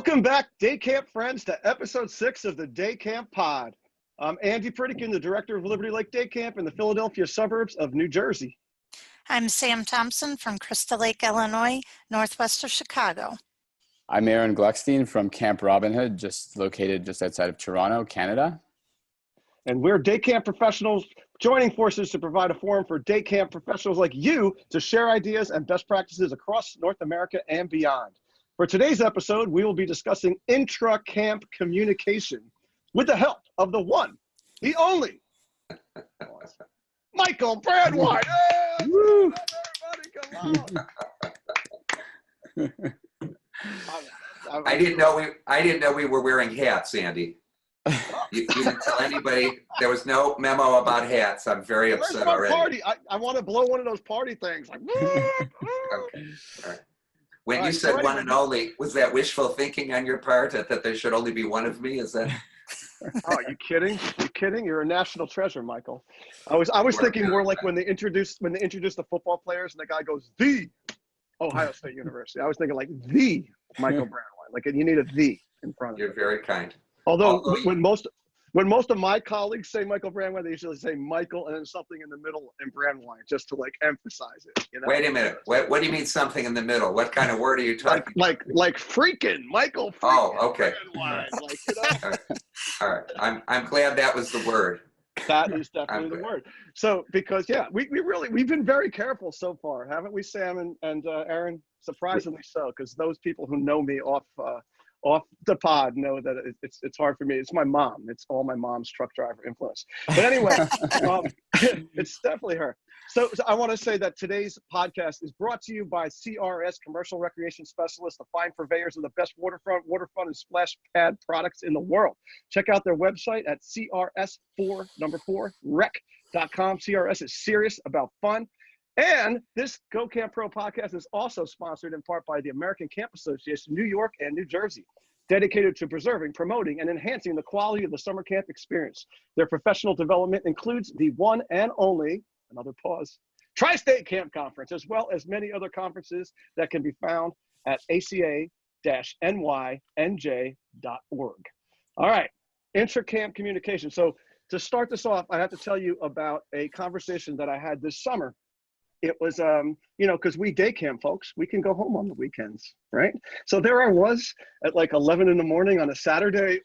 Welcome back, Day Camp friends, to episode 6 of the Day Camp Pod. I'm Andy Pritikin, the director of Liberty Lake Day Camp in the Philadelphia suburbs of New Jersey. I'm Sam Thompson from Crystal Lake, Illinois, northwest of Chicago. I'm Aaron Gluckstein from Camp Robin Hood, located just outside of Toronto, Canada. And we're day camp professionals joining forces to provide a forum for day camp professionals like you to share ideas and best practices across North America and beyond. For today's episode, we will be discussing intra-camp communication with the help of the one, the only, Michael Brandwein. Hey, Woo! everybody, come on. I didn't know we were wearing hats, Andy. You didn't tell anybody. There was no memo about hats. I'm very upset already. Party? I want to blow one of those party things. Like, Okay. All right. When you said one and only, was that wishful thinking on your part that there should only be one of me? Is that? Oh, you kidding? You kidding? You're a national treasure, Michael. I was thinking more like when they introduced the football players and the guy goes, the Ohio State University. I was thinking like the Michael Brandwein. Like you need a the in front of it. You're very kind. Although when most of my colleagues say Michael Brandwein, they usually say Michael and then something in the middle and Brandwein, just to like emphasize it. You know? Wait a minute. What do you mean something in the middle? What kind of word are you talking? Like freaking Michael. Freaking Oh, okay. Brandwein. Like, you know? All right. I'm glad that was the word. That is definitely the word. So because we've been very careful so far, haven't we, Sam and Aaron? Surprisingly so, because those people who know me off the pod know that it's hard for me. It's my mom. It's all my mom's truck driver influence. But anyway, it's definitely her. So I want to say that today's podcast is brought to you by CRS, Commercial Recreation Specialists, the fine purveyors of the best waterfront, and splash pad products in the world. Check out their website at crs4rec.com. CRS is serious about fun. And this Go Camp Pro podcast is also sponsored in part by the American Camp Association, New York and New Jersey, dedicated to preserving, promoting, and enhancing the quality of the summer camp experience. Their professional development includes the one and only, another pause, Tri-State Camp Conference, as well as many other conferences that can be found at aca-nynj.org. All right, intra-camp communication. So to start this off, I have to tell you about a conversation that I had this summer. It was, because we day camp folks, we can go home on the weekends, right? So there I was at like 11 in the morning on a Saturday,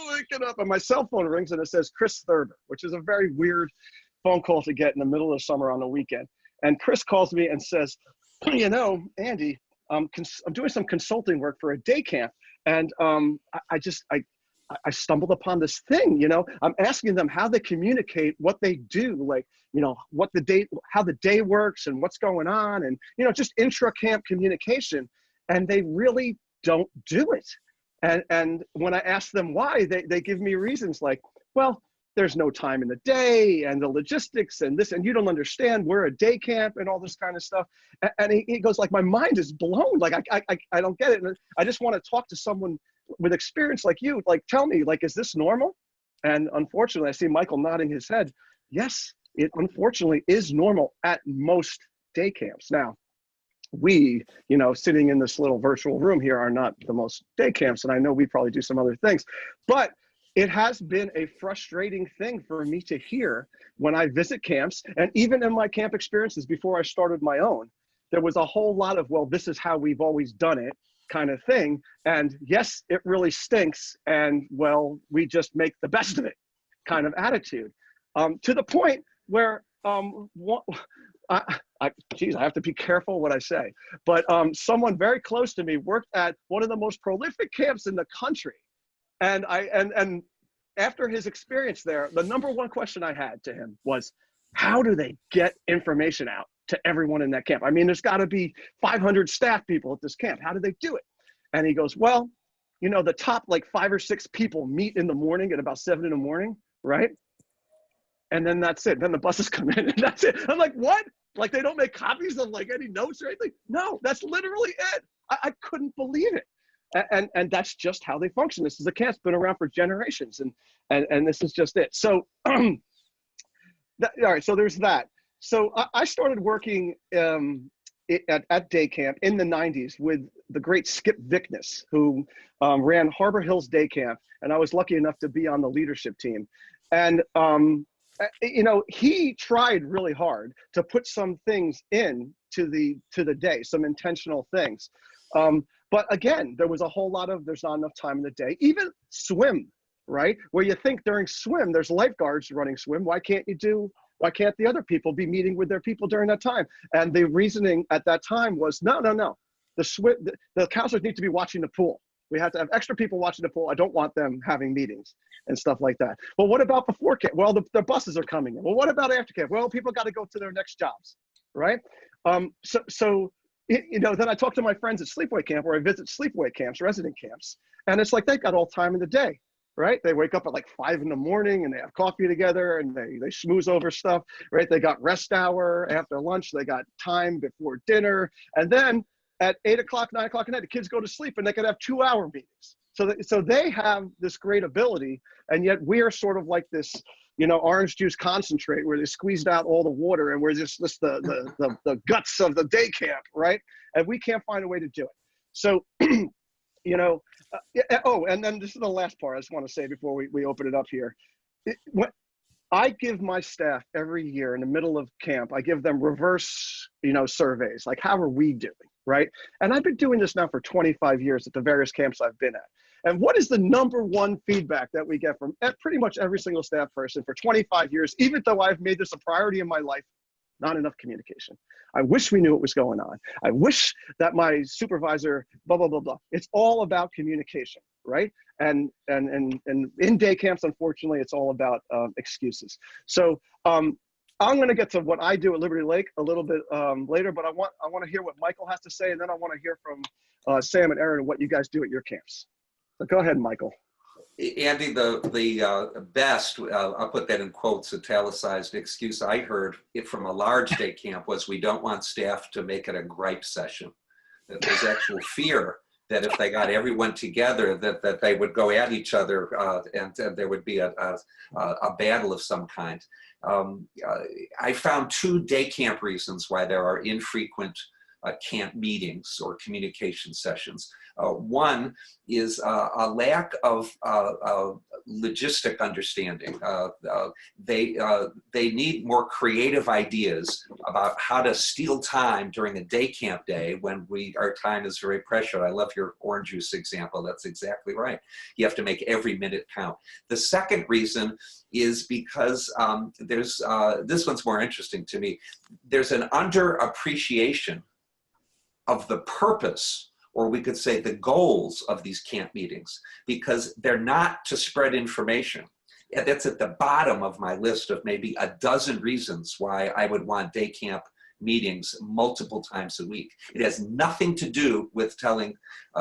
waking up, and my cell phone rings and it says Chris Thurber, which is a very weird phone call to get in the middle of summer on a weekend. And Chris calls me and says, Andy, I'm doing some consulting work for a day camp, and I stumbled upon this thing, I'm asking them how they communicate, what they do, like, how the day works and what's going on, and, just intra-camp communication. And they really don't do it. And when I ask them why, they give me reasons like, well, there's no time in the day and the logistics and this, and you don't understand, we're a day camp and all this kind of stuff. And he goes like, my mind is blown. Like, I don't get it. And I just want to talk to someone with experience like you, like, tell me, like, is this normal? And unfortunately, I see Michael nodding his head. Yes, it unfortunately is normal at most day camps. Now, we, sitting in this little virtual room here are not the most day camps, and I know we probably do some other things, but it has been a frustrating thing for me to hear when I visit camps, and even in my camp experiences before I started my own, there was a whole lot of, well, this is how we've always done it kind of thing. And yes, it really stinks. And well, we just make the best of it kind of attitude, to the point where, I have to be careful what I say, but someone very close to me worked at one of the most prolific camps in the country. And after his experience there, the number one question I had to him was, how do they get information out to everyone in that camp? I mean, there's got to be 500 staff people at this camp. How do they do it? And he goes, well, the top like 5 or 6 people meet in the morning at about 7 in the morning, right? And then that's it. Then the buses come in and that's it. I'm like, what? Like they don't make copies of like any notes or anything? No, that's literally it. I couldn't believe it. And that's just how they function. This is a camp that's been around for generations, and this is just it. So, all right, so there's that. So I started working at day camp in the 90s with the great Skip Vickness, who ran Harbor Hills Day Camp. And I was lucky enough to be on the leadership team. And, you know, he tried really hard to put some things in to the day, some intentional things. But again, there was a whole lot of, there's not enough time in the day. Even swim, right? Where you think during swim, there's lifeguards running swim. Why can't the other people be meeting with their people during that time? And the reasoning at that time was, no. The counselors need to be watching the pool. We have to have extra people watching the pool. I don't want them having meetings and stuff like that. Well, what about before camp? Well, the buses are coming in. Well, what about after camp? Well, people got to go to their next jobs, right? So you know, then I talk to my friends at sleepaway camp, or I visit sleepaway camps, resident camps, and it's like they got all time in the day, right? They wake up at like 5 in the morning and they have coffee together and they schmooze over stuff, right? They got rest hour after lunch. They got time before dinner. And then at 8 o'clock, 9 o'clock at night, the kids go to sleep and they could have 2-hour meetings. So they have this great ability, and yet we are sort of like this, you know, orange juice concentrate where they squeezed out all the water and we're just the guts of the day camp, right? And we can't find a way to do it. So, you know, oh, and then this is the last part I just want to say before we open it up here. I give my staff every year in the middle of camp, I give them reverse, you know, surveys, like how are we doing, right? And I've been doing this now for 25 years at the various camps I've been at. And what is the number one feedback that we get from pretty much every single staff person for 25 years, even though I've made this a priority in my life? Not enough communication. I wish we knew what was going on. I wish that my supervisor, blah, blah, blah, blah. It's all about communication, right? And in day camps, unfortunately, it's all about excuses. So I'm going to get to what I do at Liberty Lake a little bit later, but I want to hear what Michael has to say, and then I want to hear from Sam and Ehren what you guys do at your camps. So go ahead, Michael. Andy, the best, I'll put that in quotes, italicized excuse I heard from a large day camp was, we don't want staff to make it a gripe session. That there's actual fear that if they got everyone together, that they would go at each other and there would be a battle of some kind. I found 2 day camp reasons why there are infrequent camp meetings or communication sessions. One is a lack of logistic understanding. They need more creative ideas about how to steal time during a day camp day when our time is very precious. I love your orange juice example. That's exactly right. You have to make every minute count. The second reason is because there's, this one's more interesting to me. There's an underappreciation of the purpose, or we could say the goals of these camp meetings, because they're not to spread information. And that's at the bottom of my list of maybe a dozen reasons why I would want day camp meetings multiple times a week. It has nothing to do with telling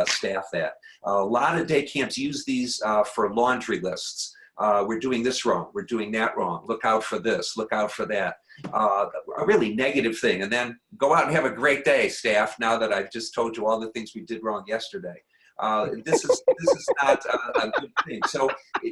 staff that. A lot of day camps use these for laundry lists. We're doing this wrong, we're doing that wrong, look out for this, look out for that. A really negative thing. And then go out and have a great day, staff, now that I've just told you all the things we did wrong yesterday. This is not a good thing. So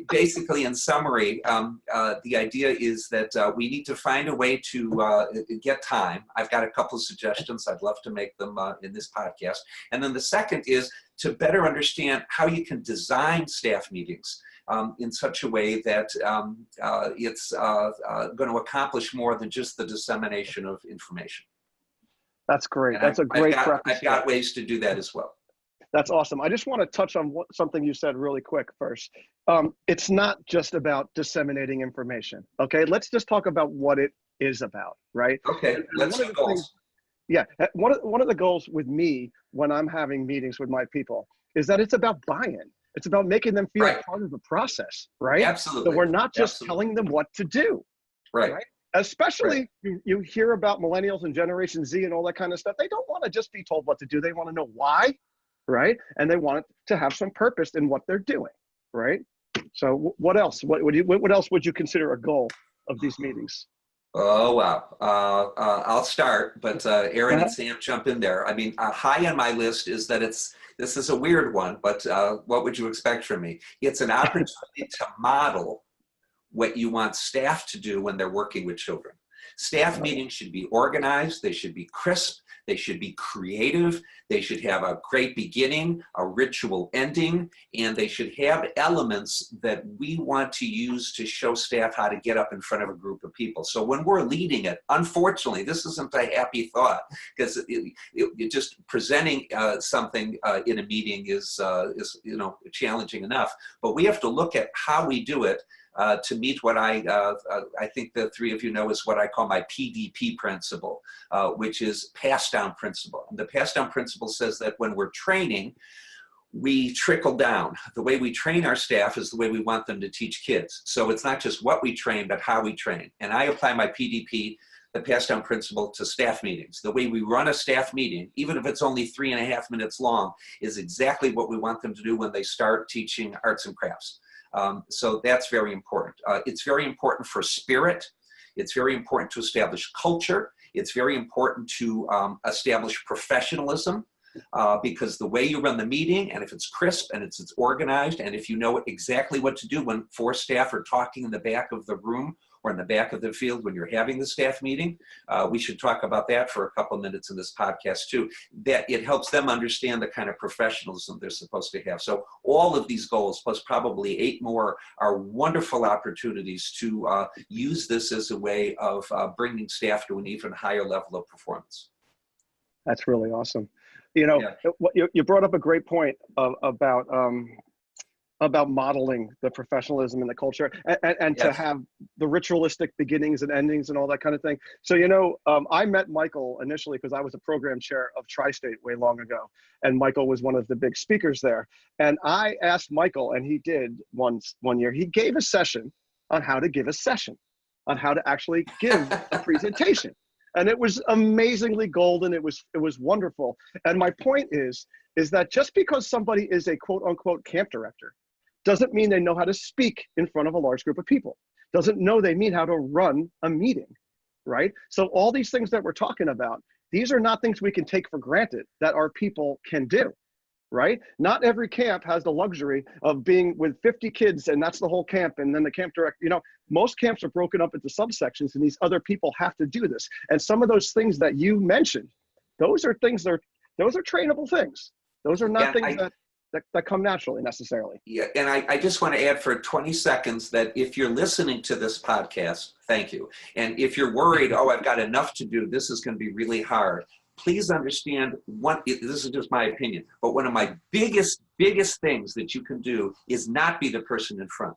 basically, in summary, the idea is that we need to find a way to get time. I've got a couple of suggestions. I'd love to make them in this podcast. And then the second is to better understand how you can design staff meetings in such a way that it's going to accomplish more than just the dissemination of information. That's great. And That's a great preface. I've got ways to do that as well. That's awesome. I just want to touch on something you said really quick first. It's not just about disseminating information. Okay, let's just talk about what it is about, right? Okay, let's do goals. Yeah, one of the goals with me when I'm having meetings with my people is that it's about buy-in. It's about making them feel part of the process, right? Absolutely. So we're not just telling them what to do, right? Especially you hear about millennials and Generation Z and all that kind of stuff. They don't want to just be told what to do. They want to know why, right? And they want to have some purpose in what they're doing, right? So what else? What else would you consider a goal of these meetings? Oh, wow. I'll start, but Ehren and Sam jump in there. I mean, high on my list is that this is a weird one, but what would you expect from me? It's an opportunity to model what you want staff to do when they're working with children. Staff meetings should be organized, they should be crisp, They should be creative. They should have a great beginning, a ritual ending, and they should have elements that we want to use to show staff how to get up in front of a group of people. So when we're leading it, unfortunately, this isn't a happy thought, because it just presenting something in a meeting is challenging enough. But we have to look at how we do it to meet what I think the three of you know is what I call my PDP principle, which is pass down principle. And the pass down principle says that when we're training, we trickle down. The way we train our staff is the way we want them to teach kids. So it's not just what we train, but how we train. And I apply my PDP, the pass down principle, to staff meetings. The way we run a staff meeting, even if it's only 3.5 minutes long, is exactly what we want them to do when they start teaching arts and crafts. So that's very important. It's very important for spirit. It's very important to establish culture. It's very important to establish professionalism, because the way you run the meeting, and if it's crisp and it's organized, and if you know exactly what to do when 4 staff are talking in the back of the room or in the back of the field when you're having the staff meeting, we should talk about that for a couple of minutes in this podcast too. That it helps them understand the kind of professionalism they're supposed to have. So all of these goals, plus probably 8 more, are wonderful opportunities to use this as a way of bringing staff to an even higher level of performance. That's really awesome. You brought up a great point about modeling the professionalism and the culture, and to have the ritualistic beginnings and endings and all that kind of thing. So, I met Michael initially because I was a program chair of Tri-State way long ago, and Michael was one of the big speakers there. And I asked Michael, and he did one year, he gave a session on how to give a session, on how to actually give a presentation. And it was amazingly golden. It was wonderful. And my point is that just because somebody is a quote unquote camp director doesn't mean they know how to speak in front of a large group of people. Doesn't know they mean how to run a meeting, right? So all these things that we're talking about, these are not things we can take for granted that our people can do, right? Not every camp has the luxury of being with 50 kids and that's the whole camp, and then the camp director, most camps are broken up into subsections, and these other people have to do this. And some of those things that you mentioned, those are trainable things. Those are not things that come naturally necessarily. Yeah, and I just want to add for 20 seconds that if you're listening to this podcast, thank you. And if you're worried, I've got enough to do, this is going to be really hard, please understand, this is just my opinion, but one of my biggest things that you can do is not be the person in front.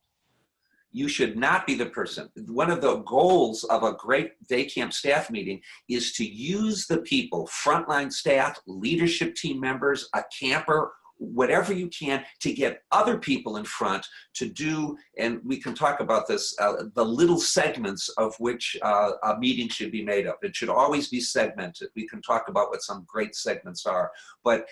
You should not be the person. One of the goals of a great day camp staff meeting is to use the people, frontline staff, leadership team members, a camper, whatever you can, to get other people in front to do, and we can talk about this, the little segments of which a meeting should be made of. It should always be segmented. We can talk about what some great segments are, but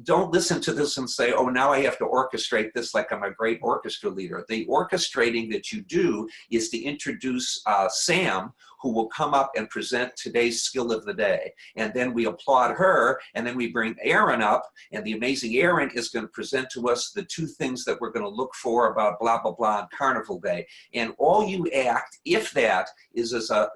don't listen to this and say, now I have to orchestrate this like I'm a great orchestra leader. The orchestrating that you do is to introduce Sam, who will come up and present today's skill of the day. And then we applaud her, and then we bring Ehren up, and the amazing Ehren is going to present to us the 2 things that we're going to look for about blah, blah, blah on Carnival Day. And all you act, if that, is as a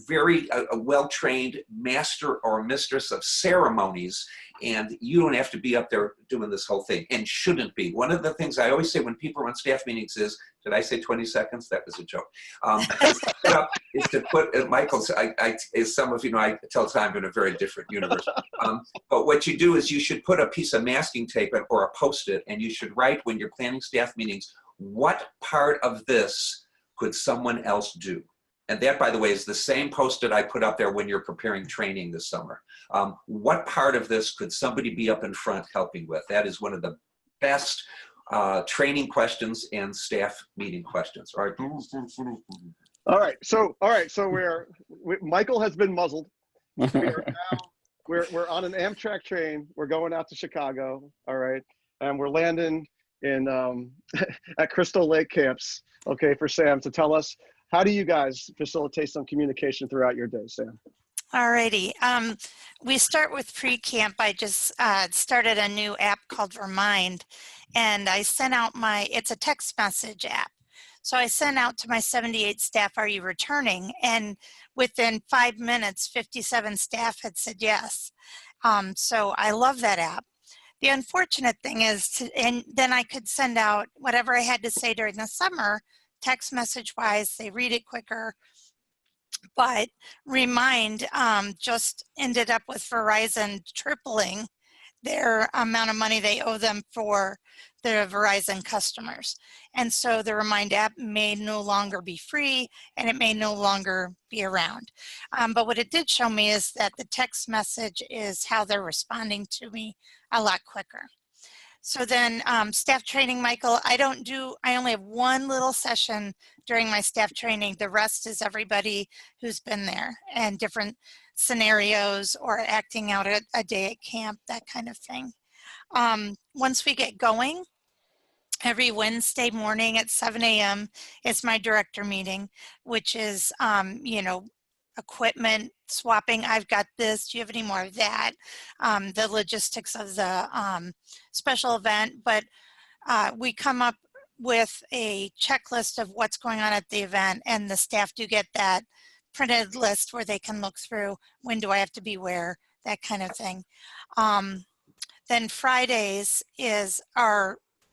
very well-trained master or mistress of ceremonies, and you don't have to be up there doing this whole thing, and shouldn't be. One of the things I always say when people run staff meetings is, did I say 20 seconds? That was a joke. Is to put, Michael, as some of you know, I tell time in a very different universe. But what you do is you should put a piece of masking tape or a Post-it, and you should write when you're planning staff meetings, what part of this could someone else do? And that, by the way, is the same Post-it I put up there when you're preparing training this summer. What part of this could somebody be up in front helping with? That is one of the best training questions and staff meeting questions. All right. So Michael has been muzzled. We're on an Amtrak train. We're going out to Chicago. All right. And we're landing in at Crystal Lake camps. Okay. For Sam to tell us, how do you guys facilitate some communication throughout your day, Sam? Alrighty. We start with pre-camp. I just started a new app called Remind, and I sent out it's a text message app. So I sent out to my 78 staff, are you returning? And within 5 minutes, 57 staff had said yes. So I love that app. The unfortunate thing is, and then I could send out whatever I had to say during the summer, text message wise, they read it quicker. But Remind just ended up with Verizon tripling their amount of money they owe them for the Verizon customers. And so the Remind app may no longer be free and it may no longer be around. But what it did show me is that the text message is how they're responding to me a lot quicker. So then staff training, Michael, I only have one little session during my staff training. The rest is everybody who's been there and different scenarios or acting out a day at camp, that kind of thing. Once we get going, every Wednesday morning at 7 a.m. is my director meeting, which is, equipment swapping. I've got this. Do you have any more of that? The logistics of the special event. But we come up with a checklist of what's going on at the event, and the staff do get that printed list where they can look through when do I have to be where, that kind of thing. Then Fridays is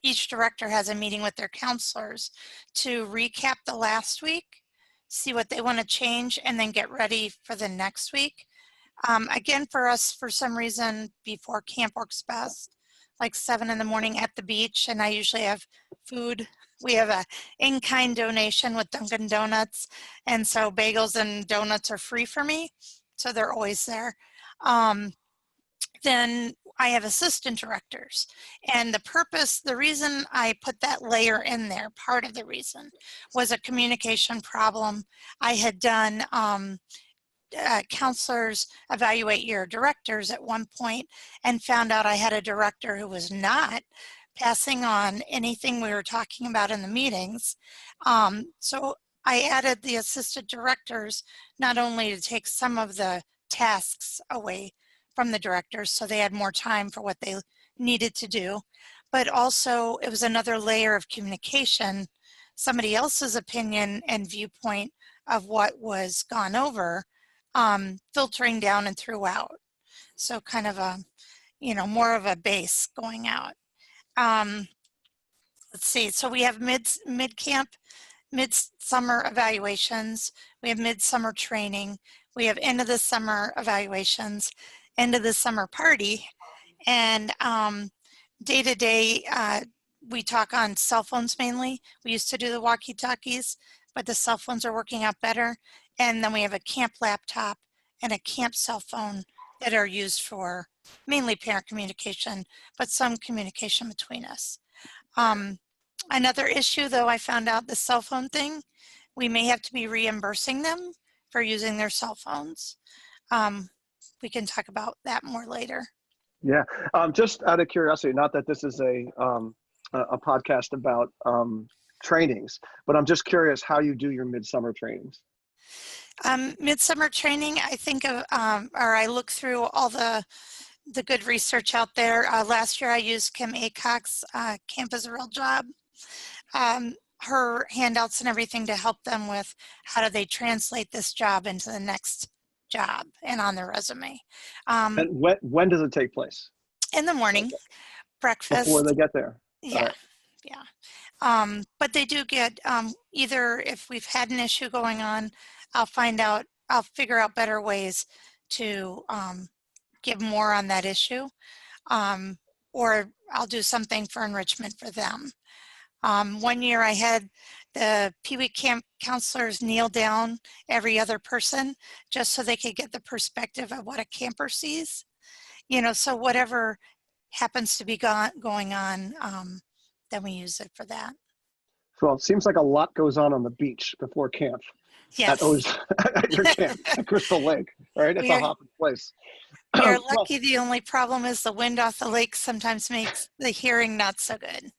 each director has a meeting with their counselors to recap the last week, see what they want to change, and then get ready for the next week. Again, for us, for some reason, before camp works best, like 7 in the morning at the beach, and I usually have food. We have a in-kind donation with Dunkin' Donuts, and so bagels and donuts are free for me, so they're always there. Then I have assistant directors, and the reason I put that layer in there, part of the reason, was a communication problem. I had done counselors evaluate your directors at one point and found out I had a director who was not passing on anything we were talking about in the meetings. So I added the assistant directors not only to take some of the tasks away from the directors so they had more time for what they needed to do, but also it was another layer of communication, somebody else's opinion and viewpoint of what was gone over, filtering down and throughout. So kind of a, more of a base going out. Let's see, so we have mid-camp, mid-summer evaluations, we have mid-summer training, we have end of the summer evaluations, end of the summer party, and day to day, we talk on cell phones mainly. We used to do the walkie-talkies, but the cell phones are working out better. And then we have a camp laptop and a camp cell phone that are used for mainly parent communication, but some communication between us. Another issue, though, I found out the cell phone thing, we may have to be reimbursing them for using their cell phones. We can talk about that more later. Yeah, just out of curiosity, not that this is a podcast about trainings, but I'm just curious how you do your midsummer trainings. Midsummer training, I think of, or I look through all the good research out there. Last year I used Kim Acock's Camp is a Real Job. Her handouts and everything to help them with how do they translate this job into the next job and on their resume. And when does it take place? In the morning, okay. Breakfast. Before they get there? Yeah, right. yeah. But they do get, either if we've had an issue going on, I'll figure out better ways to give more on that issue, or I'll do something for enrichment for them. One year I had the Pee Wee camp counselors kneel down every other person just so they could get the perspective of what a camper sees. So whatever happens to be going on, then we use it for that. Well, it seems like a lot goes on the beach before camp. Yes. At your camp at Crystal Lake, right? It's a hopping place. We are lucky. The only problem is the wind off the lake sometimes makes the hearing not so good.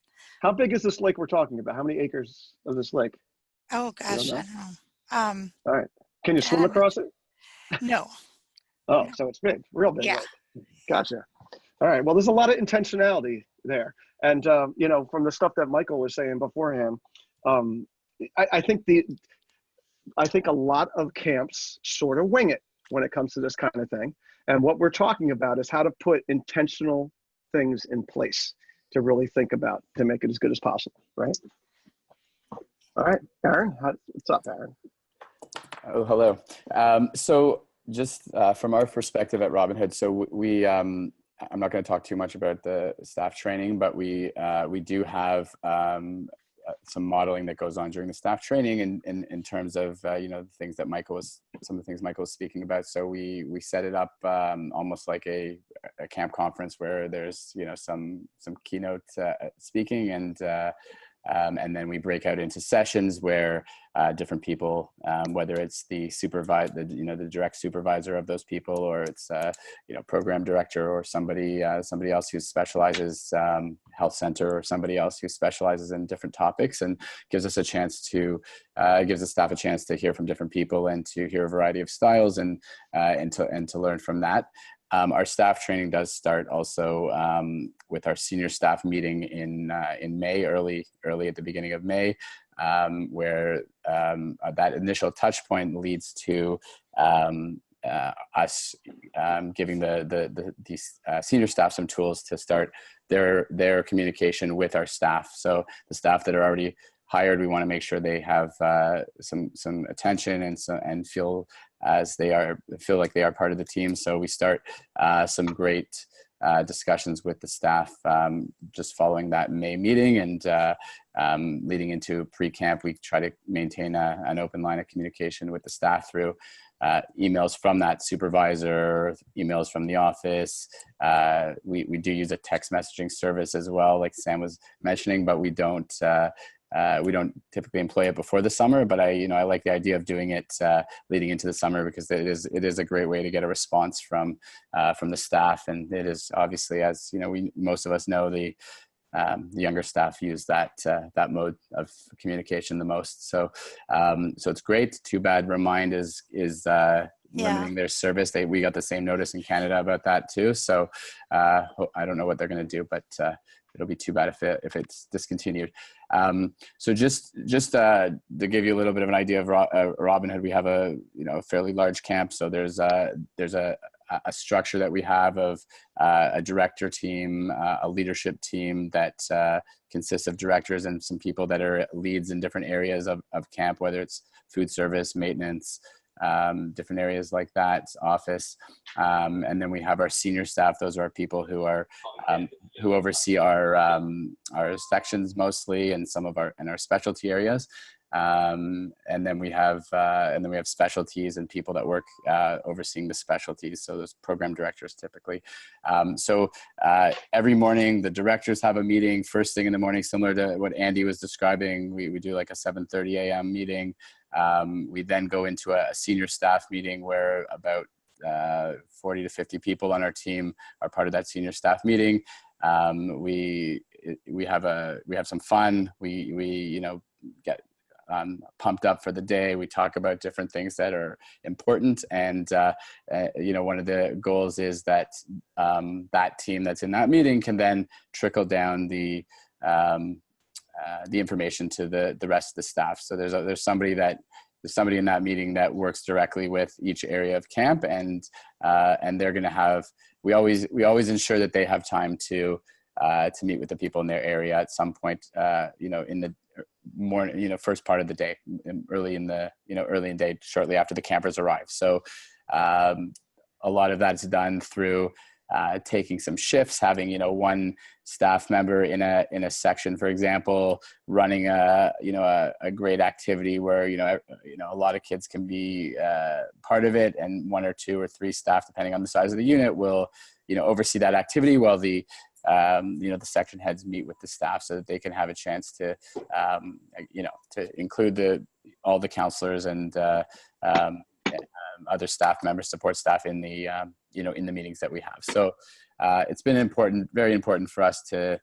How big is this lake we're talking about? How many acres of this lake? Oh gosh, I don't know. All right. Can you swim across it? No. Oh, so it's big, real big. Yeah. Lake. Gotcha. All right. Well, there's a lot of intentionality there. And, from the stuff that Michael was saying beforehand, I think a lot of camps sort of wing it when it comes to this kind of thing. And what we're talking about is how to put intentional things in place to really think about to make it as good as possible, right? All right, Ehren, what's up, Ehren? Oh, hello. So just from our perspective at Robin Hood, so we I'm not going to talk too much about the staff training, but we do have some modeling that goes on during the staff training in terms of the things that some of the things Michael was speaking about. So we set it up almost like a camp conference where there's some keynote speaking, and then we break out into sessions where different people, whether it's the the direct supervisor of those people, or it's program director, or somebody else who specializes, health center, or somebody else who specializes in different topics, and gives us a chance to gives the staff a chance to hear from different people and to hear a variety of styles and to learn from that. Our staff training does start also with our senior staff meeting in May, early at the beginning of May, where that initial touch point leads to us giving these senior staff some tools to start their communication with our staff. So the staff that are already hired, we want to make sure they have some attention and feel like they are part of the team. So we start some great discussions with the staff just following that May meeting, and leading into pre-camp. We try to maintain an open line of communication with the staff through emails from that supervisor, emails from the office. We do use a text messaging service as well, like Sam was mentioning, but we don't typically employ it before the summer, but I like the idea of doing it leading into the summer, because it is a great way to get a response from the staff. And it is obviously, as most of us know, the younger staff use that mode of communication the most. So it's great. Too bad Remind is limiting their service. We got the same notice in Canada about that too. So I don't know what they're going to do, but it'll be too bad if it's discontinued. So just to give you a little bit of an idea of Robin Hood, we have a fairly large camp. So there's a structure that we have of a director team, a leadership team that consists of directors and some people that are leads in different areas of camp, whether it's food service, maintenance, different areas like that, office, and then we have our senior staff. Those are people who are who oversee our sections mostly, and some of our specialty areas. And then we have specialties and people that work overseeing the specialties. So those program directors typically. So every morning the directors have a meeting first thing in the morning, similar to what Andy was describing. We do like a 7:30 a.m. meeting. We then go into a senior staff meeting where about 40 to 50 people on our team are part of that senior staff meeting. We have some fun. We get pumped up for the day. We talk about different things that are important, and one of the goals is that that team that's in that meeting can then trickle down the information to the rest of the staff. So there's somebody in that meeting that works directly with each area of camp, and they're going to have. We always ensure that they have time to meet with the people in their area at some point. In the morning, first part of the day, early in the day, shortly after the campers arrive. So a lot of that's done through taking some shifts, having one staff member in a section, for example, running a great activity where a lot of kids can be part of it, and one or two or three staff, depending on the size of the unit, will oversee that activity while the section heads meet with the staff, so that they can have a chance to to include all the counselors and other staff members, support staff in the in the meetings that we have. So it's been very important for us to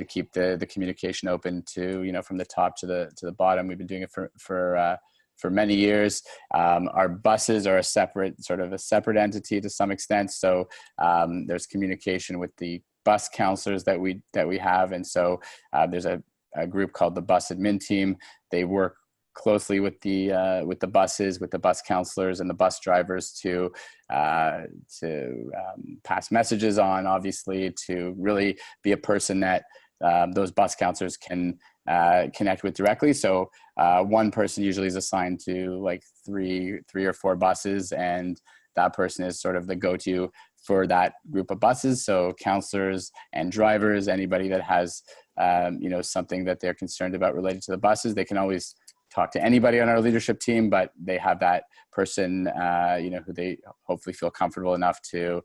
keep the communication open to from the top to the bottom. We've been doing it for many years. Our buses are a separate entity to some extent. So there's communication with the bus counselors that we have, and so there's a group called the bus admin team. They work closely with the buses, with the bus counselors and the bus drivers to pass messages on, obviously, to really be a person that those bus counselors can connect with directly. So one person usually is assigned to like three or four buses, and that person is sort of the go-to for that group of buses. So counselors and drivers, anybody that has something that they're concerned about related to the buses, they can always talk to anybody on our leadership team, but they have that person who they hopefully feel comfortable enough to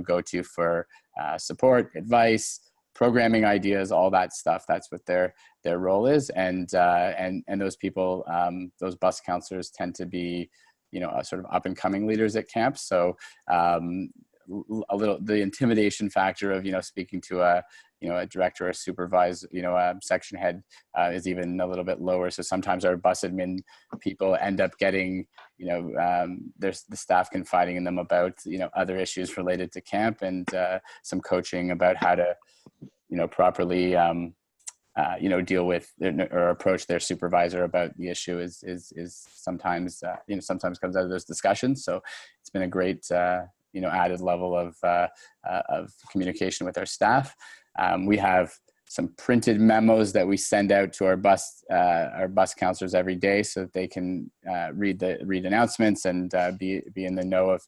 go to for support, advice, programming ideas, all that stuff. That's what their role is. And those people, those bus counselors tend to be, sort of up and coming leaders at camp. So a little, the intimidation factor of, speaking to a director or supervisor, a section head is even a little bit lower. So sometimes our bus admin people end up getting, there's the staff confiding in them about, other issues related to camp, and some coaching about how to, properly, deal with or approach their supervisor about the issue is sometimes, sometimes comes out of those discussions. So it's been a great, added level of communication with our staff. We have some printed memos that we send out to our bus counselors every day, so that they can read announcements and be in the know of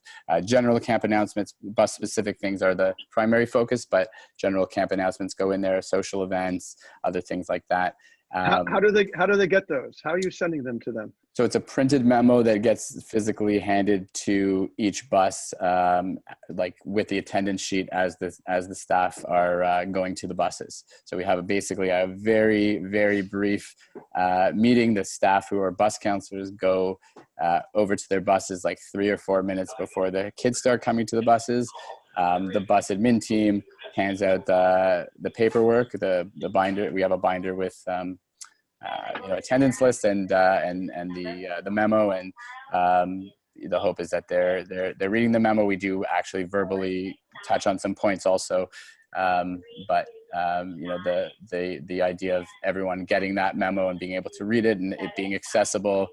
general camp announcements. Bus specific things are the primary focus, but general camp announcements go in there, social events, other things like that. How do they get those? How are you sending them to them? So it's a printed memo that gets physically handed to each bus, like with the attendance sheet as the staff are going to the buses. So we have basically a very, very brief meeting. The staff who are bus counselors go over to their buses like 3 or 4 minutes before the kids start coming to the buses. The bus admin team hands out the paperwork, the binder. We have a binder with attendance list and the memo, and the hope is that they're reading the memo. We do actually verbally touch on some points also, but the idea of everyone getting that memo and being able to read it and it being accessible,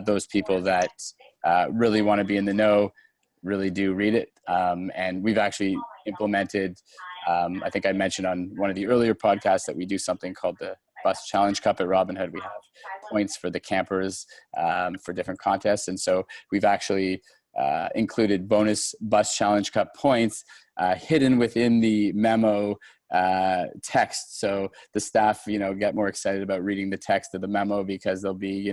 those people that really want to be in the know really do read it, and we've actually implemented, I think I mentioned on one of the earlier podcasts, that we do something called the Bus Challenge Cup at Robin Hood. We have points for the campers for different contests. And so we've actually included bonus Bus Challenge Cup points hidden within the memo text. So the staff, get more excited about reading the text of the memo, because there'll be,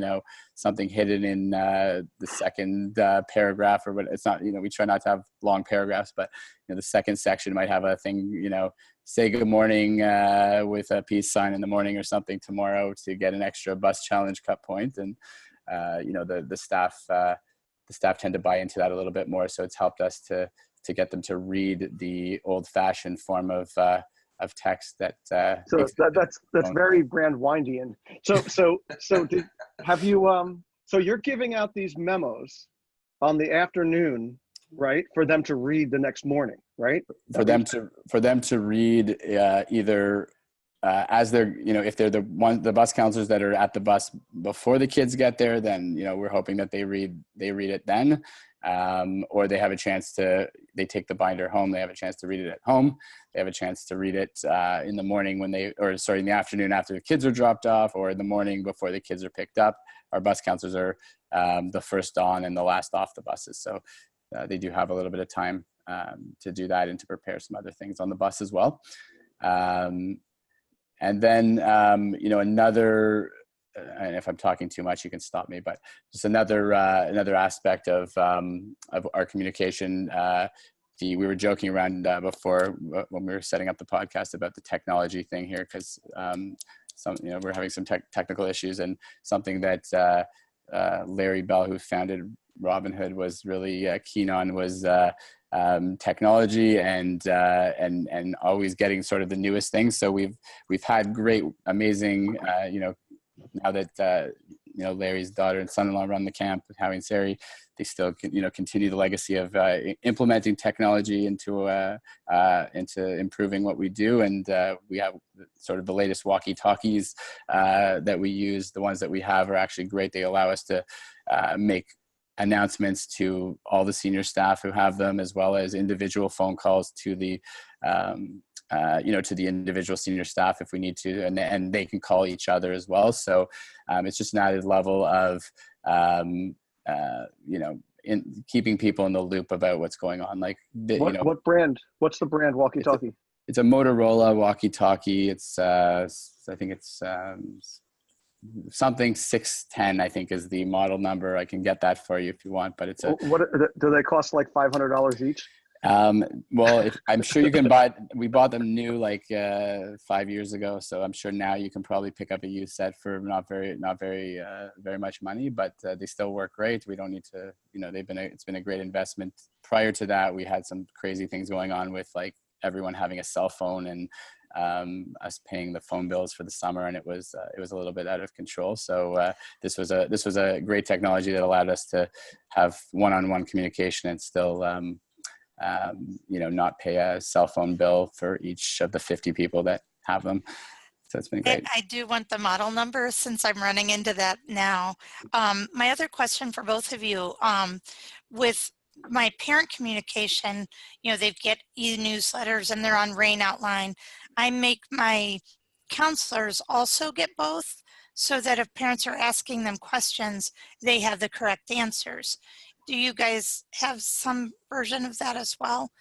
something hidden in the second paragraph, or what. It's not, we try not to have long paragraphs, but the second section might have a thing, say good morning with a peace sign in the morning or something tomorrow to get an extra Bus Challenge Cup point. And the staff tend to buy into that a little bit more. So it's helped us to get them to read the old-fashioned form of text that. So that's very Brandweinian. Have you so you're giving out these memos on the afternoon, right, for them to read the next morning, right? For them to read either as they're, if they're the bus counselors that are at the bus before the kids get there, then we're hoping that they read it then, or they have a chance they take the binder home. They have a chance to read it at home. They have a chance to read it in the morning in the afternoon after the kids are dropped off, or in the morning before the kids are picked up. Our bus counselors are the first on and the last off the buses, so they do have a little bit of time to do that and to prepare some other things on the bus as well. And then, another, and if I'm talking too much, you can stop me, but just another aspect of our communication. We were joking around before when we were setting up the podcast about the technology thing here, because we're having some technical issues, and something that Larry Bell, who founded Robin Hood, was really keen on was technology and always getting sort of the newest things. So we've had great, amazing, now that Larry's daughter and son-in-law run the camp, Howie and Sari. They still continue the legacy of implementing technology into improving what we do. And we have sort of the latest walkie-talkies that we use. The ones that we have are actually great. They allow us to make announcements to all the senior staff who have them, as well as individual phone calls to the to the individual senior staff if we need to, and they can call each other as well. So it's just an added level of in keeping people in the loop about what's going on. Like what brand? What's the brand walkie-talkie? It's a Motorola walkie-talkie. It's I think it's something 610, I think, is the model number. I can get that for you if you want, but it's what do they cost? Like $500 each? Well, I'm sure you can buy. We bought them new like 5 years ago, so I'm sure now you can probably pick up a used set for not very much money, but they still work great. We don't need to, it's been a great investment. Prior to that, we had some crazy things going on with like everyone having a cell phone and us paying the phone bills for the summer, and it was a little bit out of control. So this was a great technology that allowed us to have one-on-one communication and still not pay a cell phone bill for each of the 50 people that have them. So it's been great. I do want the model number since I'm running into that now. My other question for both of you, with my parent communication, they get e-newsletters and they're on RAIN Outline. I make my counselors also get both so that if parents are asking them questions, they have the correct answers. Do you guys have some version of that as well?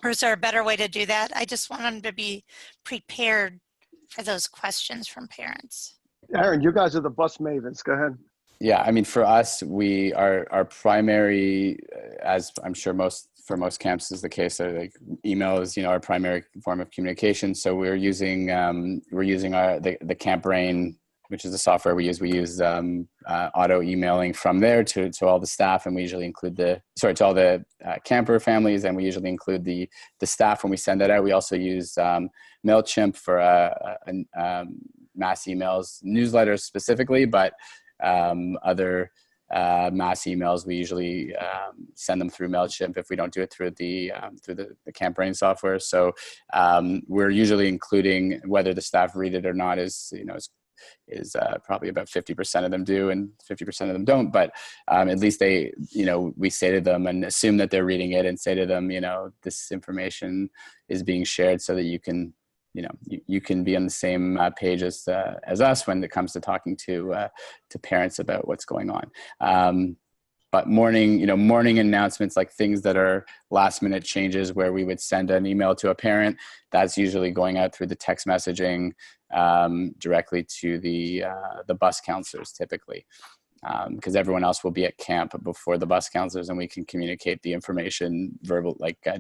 Or is there a better way to do that? I just want them to be prepared for those questions from parents. Ehren, you guys are the bus mavens. Go ahead. Yeah, I mean, for us, our primary, as I'm sure for most camps is the case, like email is our primary form of communication. So we're using the Camp Brain, which is the software we use. We use auto emailing from there to all the staff, and we usually include to all the camper families, and we usually include the staff when we send that out. We also use MailChimp for mass emails, newsletters specifically, but other mass emails we usually send them through MailChimp if we don't do it through the Camp Brain software. So we're usually including, whether the staff read it or not is probably about 50% of them do and 50% of them don't, but at least they, we say to them and assume that they're reading it and say to them, this information is being shared so that you can be on the same page as us when it comes to talking to parents about what's going on. But morning announcements, like things that are last minute changes where we would send an email to a parent, that's usually going out through the text messaging directly to the bus counselors typically, because everyone else will be at camp before the bus counselors, and we can communicate the information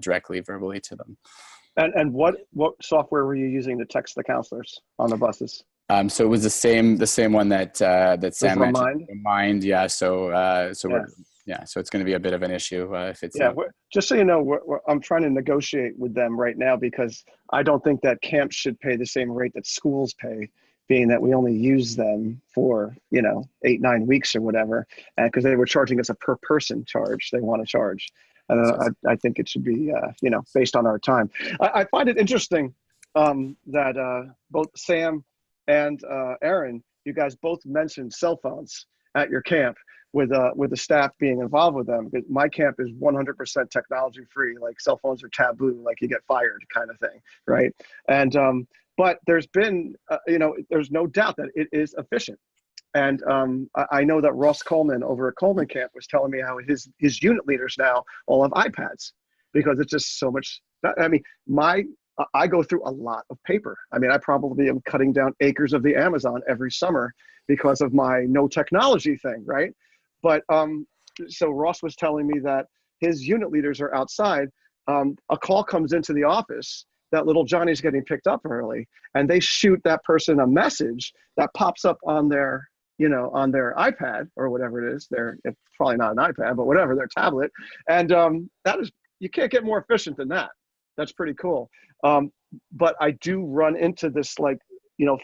directly verbally to them. And what software were you using to text the counselors on the buses? So it was the same one that Sam mentioned. Remind, yeah. So it's going to be a bit of an issue if it's just so you know, I'm trying to negotiate with them right now because I don't think that camps should pay the same rate that schools pay, being that we only use them for 8-9 weeks or whatever, and because they were charging us a per person charge, they want to charge. I think it should be based on our time. I find it interesting that both Sam and Ehren, you guys both mentioned cell phones at your camp with the staff being involved with them. My camp is 100% technology free. Like cell phones are taboo, like you get fired kind of thing, right? And but there's been there's no doubt that it is efficient. And I know that Ross Coleman over at Coleman Camp was telling me how his unit leaders now all have iPads because it's just so much. I mean, I go through a lot of paper. I mean, I probably am cutting down acres of the Amazon every summer because of my no technology thing, right? But so Ross was telling me that his unit leaders are outside. A call comes into the office that little Johnny's getting picked up early, and they shoot that person a message that pops up on their on their iPad or whatever it is. It's probably not an iPad, but whatever, their tablet. And you can't get more efficient than that. That's pretty cool. But I do run into this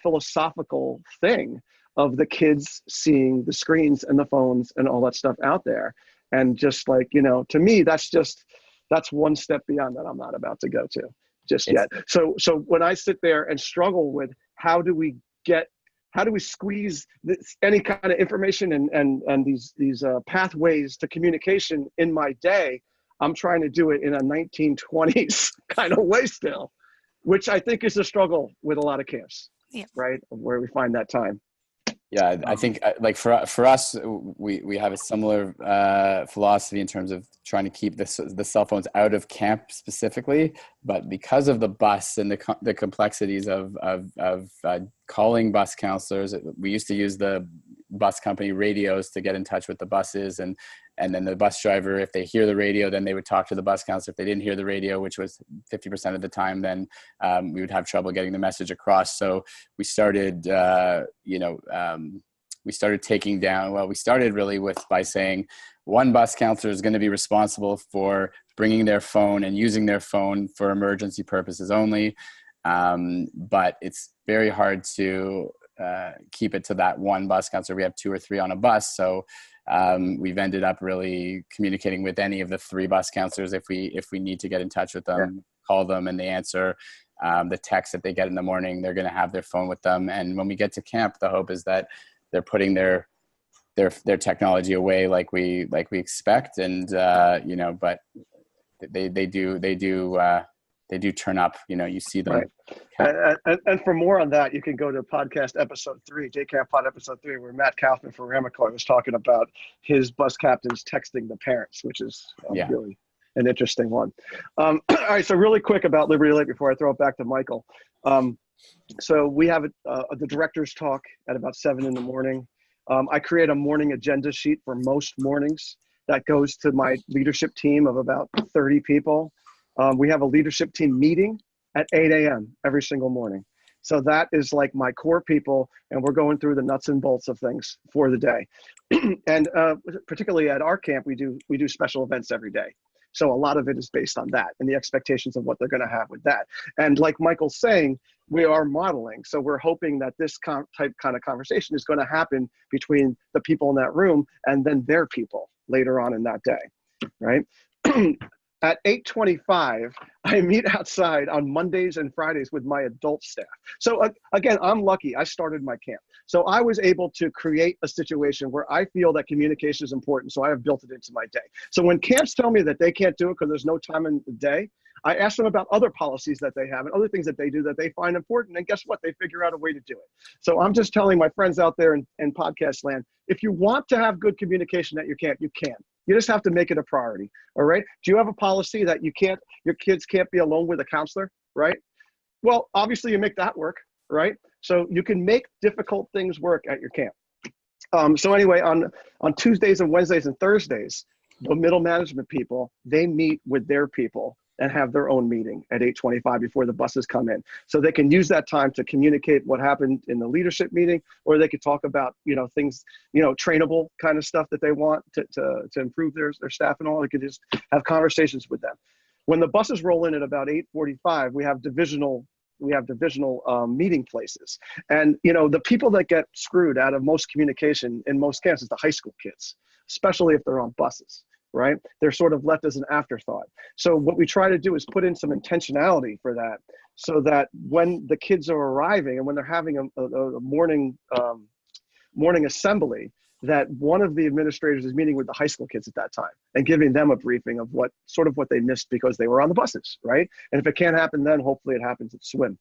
philosophical thing of the kids seeing the screens and the phones and all that stuff out there. And just like, to me, that's one step beyond that I'm not about to go to just yet. So when I sit there and struggle with how do we squeeze any kind of information and these pathways to communication in my day, I'm trying to do it in a 1920s kind of way still, which I think is a struggle with a lot of camps, right? Where we find that time. Yeah, I think like for us, we have a similar philosophy in terms of trying to keep the cell phones out of camp specifically, but because of the bus and the complexities of calling bus counselors, we used to use the bus company radios to get in touch with the buses, and then the bus driver, if they hear the radio, then they would talk to the bus counselor. If they didn't hear the radio, which was 50% of the time, then we would have trouble getting the message across. So we started, we started really by saying one bus counselor is going to be responsible for bringing their phone and using their phone for emergency purposes only. But it's very hard to keep it to that one bus counselor. We have 2 or 3 on a bus. So we've ended up really communicating with any of the 3 bus counselors if we need to get in touch with them, call them and they answer. The text that they get in the morning, they're going to have their phone with them. And when we get to camp, the hope is that they're putting their technology away like we expect. And, but they do turn up, you see them. Right. And for more on that, you can go to podcast episode 3, JCamp Pod episode 3, where Matt Kaufman from Ramacoy was talking about his bus captains texting the parents, which is really an interesting one. All right, so really quick about Liberty Lake before I throw it back to Michael. So we have the director's talk at about 7 in the morning. I create a morning agenda sheet for most mornings that goes to my leadership team of about 30 people. We have a leadership team meeting at 8 a.m. every single morning. So that is like my core people, and we're going through the nuts and bolts of things for the day. And particularly at our camp, we do special events every day. So a lot of it is based on that and the expectations of what they're going to have with that. And like Michael's saying, we are modeling. So we're hoping that this kind of conversation is going to happen between the people in that room and then their people later on in that day, right? At 8:25, I meet outside on Mondays and Fridays with my adult staff. So again, I'm lucky. I started my camp. So I was able to create a situation where I feel that communication is important. So I have built it into my day. So when camps tell me that they can't do it because there's no time in the day, I ask them about other policies that they have and other things that they do that they find important. And guess what? They figure out a way to do it. So I'm just telling my friends out there in podcast land, if you want to have good communication at your camp, you can. You just have to make it a priority, all right? Do you have a policy that your kids can't be alone with a counselor, right? Well, obviously you make that work, right? So you can make difficult things work at your camp. So anyway, on Tuesdays and Wednesdays and Thursdays, the middle management people, they meet with their people and have their own meeting at 8:25 before the buses come in. So they can use that time to communicate what happened in the leadership meeting, or they could talk about, things, trainable kind of stuff that they want to improve their staff and all. They could just have conversations with them. When the buses roll in at about 8:45, we have divisional meeting places. And, the people that get screwed out of most communication in most camps is the high school kids, especially if they're on buses. Right? They're sort of left as an afterthought. So what we try to do is put in some intentionality for that, so that when the kids are arriving and when they're having a morning assembly, that one of the administrators is meeting with the high school kids at that time and giving them a briefing of what they missed because they were on the buses, right? And if it can't happen then, hopefully it happens at swim.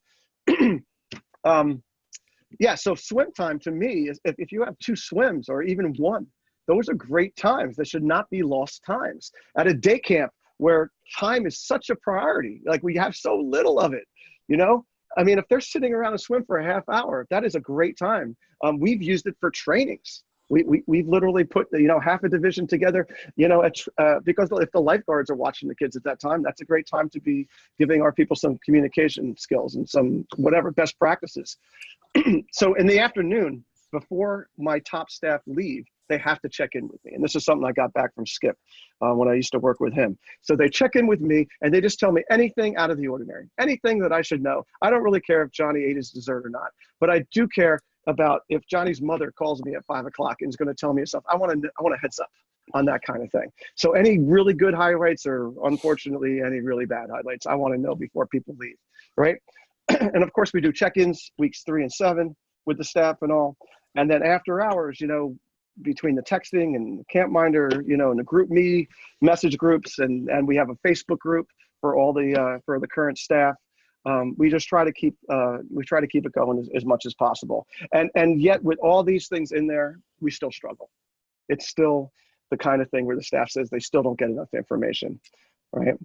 So swim time to me is if you have 2 swims or even 1, those are great times. They should not be lost times. At a day camp where time is such a priority, like we have so little of it, I mean, if they're sitting around a swim for a half hour, that is a great time. We've used it for trainings. We've literally put, half a division together, because if the lifeguards are watching the kids at that time, that's a great time to be giving our people some communication skills and some whatever best practices. So in the afternoon, before my top staff leave, they have to check in with me. And this is something I got back from Skip when I used to work with him. So they check in with me and they just tell me anything out of the ordinary, anything that I should know. I don't really care if Johnny ate his dessert or not, but I do care about if Johnny's mother calls me at 5 o'clock and is going to tell me stuff. I want a heads up on that kind of thing. So any really good highlights, or unfortunately any really bad highlights, I want to know before people leave, right? And of course we do check-ins weeks 3 and 7 with the staff and all. And then after hours, you know, between the texting and the Camp Minder, you know, and the group me message groups, and we have a Facebook group for all the for the current staff. We just try to keep it going as much as possible. And yet with all these things in there, we still struggle. It's still the kind of thing where the staff says they still don't get enough information, right?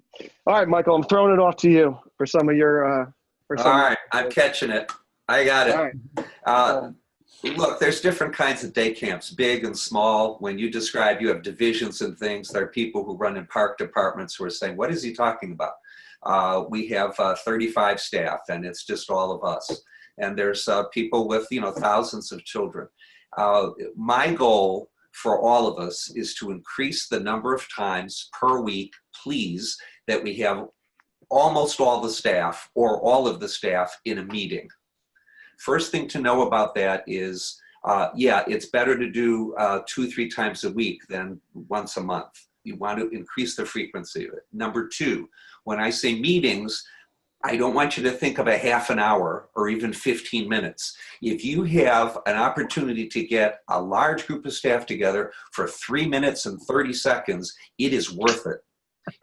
All right, Michael, I'm throwing it off to you for some of your. All right, I'm catching it. I got it. All right. Look, there's different kinds of day camps, big and small. When you describe you have divisions and things, there are people who run in park departments who are saying, what is he talking about? We have 35 staff, and it's just all of us. And there's people with, you know, thousands of children. My goal for all of us is to increase the number of times per week, please, that we have almost all the staff or all of the staff in a meeting. First thing to know about that is, yeah, it's better to do 2-3 times a week than once a month. You want to increase the frequency of it. Number 2, when I say meetings, I don't want you to think of a half an hour or even 15 minutes. If you have an opportunity to get a large group of staff together for 3 minutes and 30 seconds, it is worth it.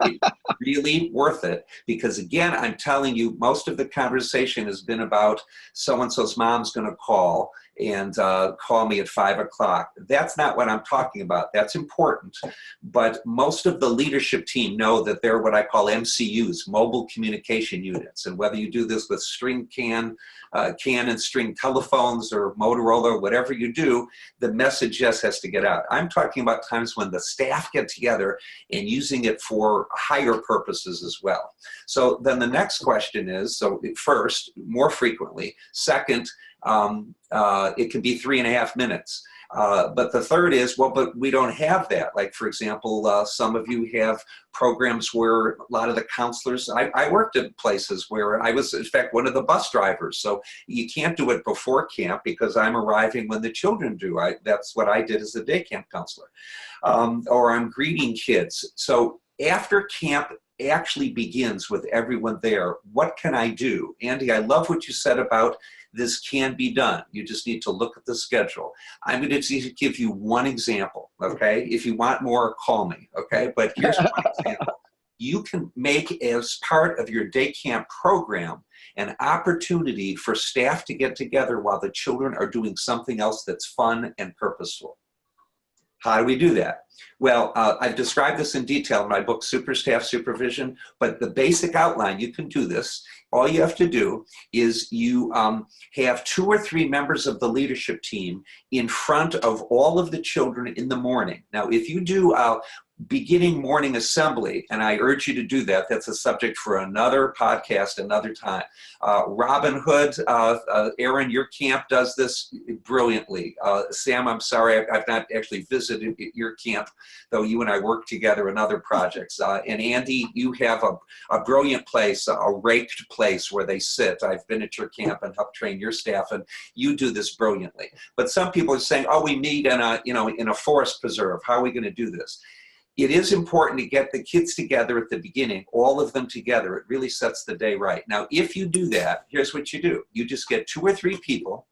It's really worth it, because again, I'm telling you, most of the conversation has been about so-and-so's mom's going to call and call me at 5 o'clock. That's not what I'm talking about. That's important. But most of the leadership team know that they're what I call MCUs, mobile communication units. And whether you do this with string can and string telephones or Motorola, whatever you do, the message just has to get out. I'm talking about times when the staff get together and using it for higher purposes as well. So then the next question is, so first, more frequently. Second, it can be 3.5 minutes. But the third is, well, but we don't have that. Like, for example, some of you have programs where a lot of the counselors, I worked at places where I was, in fact, one of the bus drivers. So you can't do it before camp because I'm arriving when the children do. That's what I did as a day camp counselor. Or I'm greeting kids. So after camp actually begins with everyone there, what can I do? Andy, I love what you said about this can be done. You just need to look at the schedule. I'm going to give you one example, okay? If you want more, call me, okay? But here's one example. You can make, as part of your day camp program, an opportunity for staff to get together while the children are doing something else that's fun and purposeful. How do we do that? Well, I've described this in detail in my book, Super Staff Supervision, but the basic outline, you can do this. All you have to do is you have 2 or 3 members of the leadership team in front of all of the children in the morning. Now, if you do beginning morning assembly, and I urge you to do that. That's a subject for another podcast, another time. Robin Hood, Ehren, your camp does this brilliantly. Sam, I'm sorry, I've not actually visited your camp, though you and I work together in other projects. And Andy, you have a brilliant place, a raked place where they sit. I've been at your camp and helped train your staff, and you do this brilliantly. But some people are saying, oh, we meet in a forest preserve. How are we going to do this? It is important to get the kids together at the beginning, all of them together. It really sets the day right. Now, if you do that, here's what you do. You just get 2 or 3 people.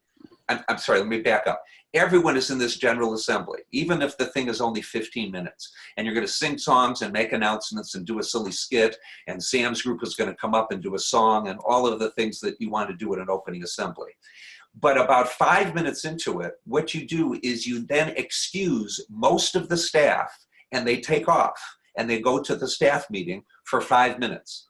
I'm sorry, let me back up. Everyone is in this general assembly, even if the thing is only 15 minutes. And you're going to sing songs and make announcements and do a silly skit. And Sam's group is going to come up and do a song and all of the things that you want to do at an opening assembly. But about 5 minutes into it, what you do is you then excuse most of the staff, and they take off and they go to the staff meeting for 5 minutes.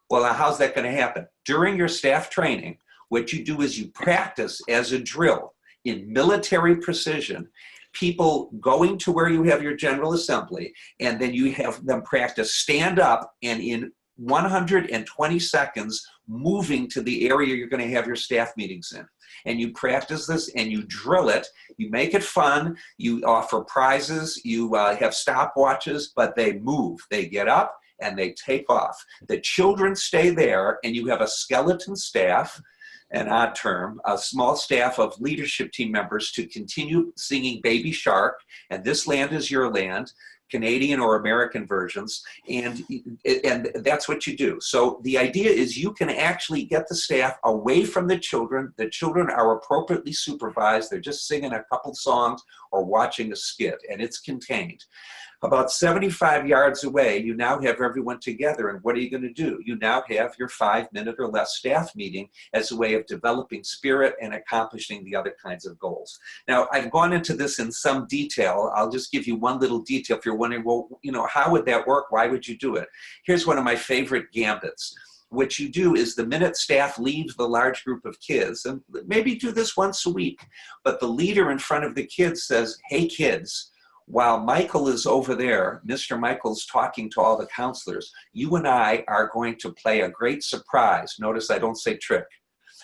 Well, now how's that going to happen? During your staff training, what you do is you practice as a drill in military precision, people going to where you have your general assembly, and then you have them practice stand up and in 120 seconds moving to the area you're going to have your staff meetings in. And you practice this and you drill it, you make it fun, you offer prizes, you have stopwatches, but they move. They get up and they take off. The children stay there and you have a skeleton staff. an odd term, a small staff of leadership team members to continue singing Baby Shark and This Land Is Your Land, Canadian or American versions, and that's what you do. So the idea is you can actually get the staff away from the children. The children are appropriately supervised. They're just singing a couple songs or watching a skit, and it's contained. About 75 yards away, you now have everyone together, and what are you going to do? You now have your 5-minute or less staff meeting as a way of developing spirit and accomplishing the other kinds of goals. Now, I've gone into this in some detail. I'll just give you one little detail if you're wondering, well, you know, how would that work? Why would you do it? Here's one of my favorite gambits. What you do is the minute staff leaves the large group of kids, and maybe do this once a week, but the leader in front of the kids says, hey kids, while Michael is over there, Mr. Michael's talking to all the counselors, you and I are going to play a great surprise. Notice I don't say trick.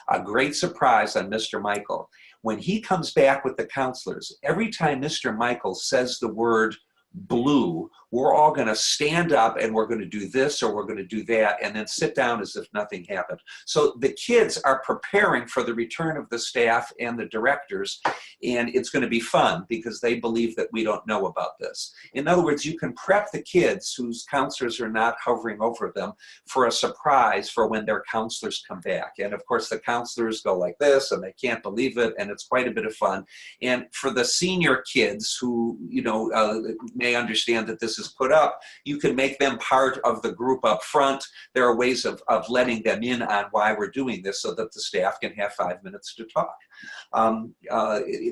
A great surprise on Mr. Michael. When he comes back with the counselors, every time Mr. Michael says the word blue, we're all going to stand up and we're going to do this or we're going to do that and then sit down as if nothing happened. So the kids are preparing for the return of the staff and the directors, and it's going to be fun because they believe that we don't know about this. In other words, you can prep the kids whose counselors are not hovering over them for a surprise for when their counselors come back. And of course the counselors go like this and they can't believe it, and it's quite a bit of fun. And for the senior kids who, you know, may understand that this is put up, you can make them part of the group up front. There are ways of letting them in on why we're doing this so that the staff can have 5 minutes to talk.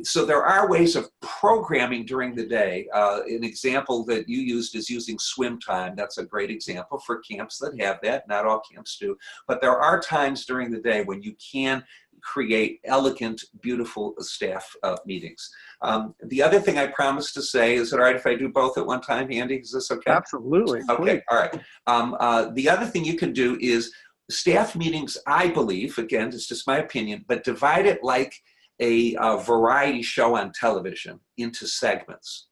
So there are ways of programming during the day. An example that you used is using swim time. That's a great example for camps that have that. Not all camps do, but there are times during the day when you can create elegant, beautiful staff meetings. The other thing I promised to say, is it all right if I do both at one time, Andy? Is this okay? Absolutely. Okay, all right. The other thing you can do is staff meetings, I believe, again, it's just my opinion, but divide it like a variety show on television into segments.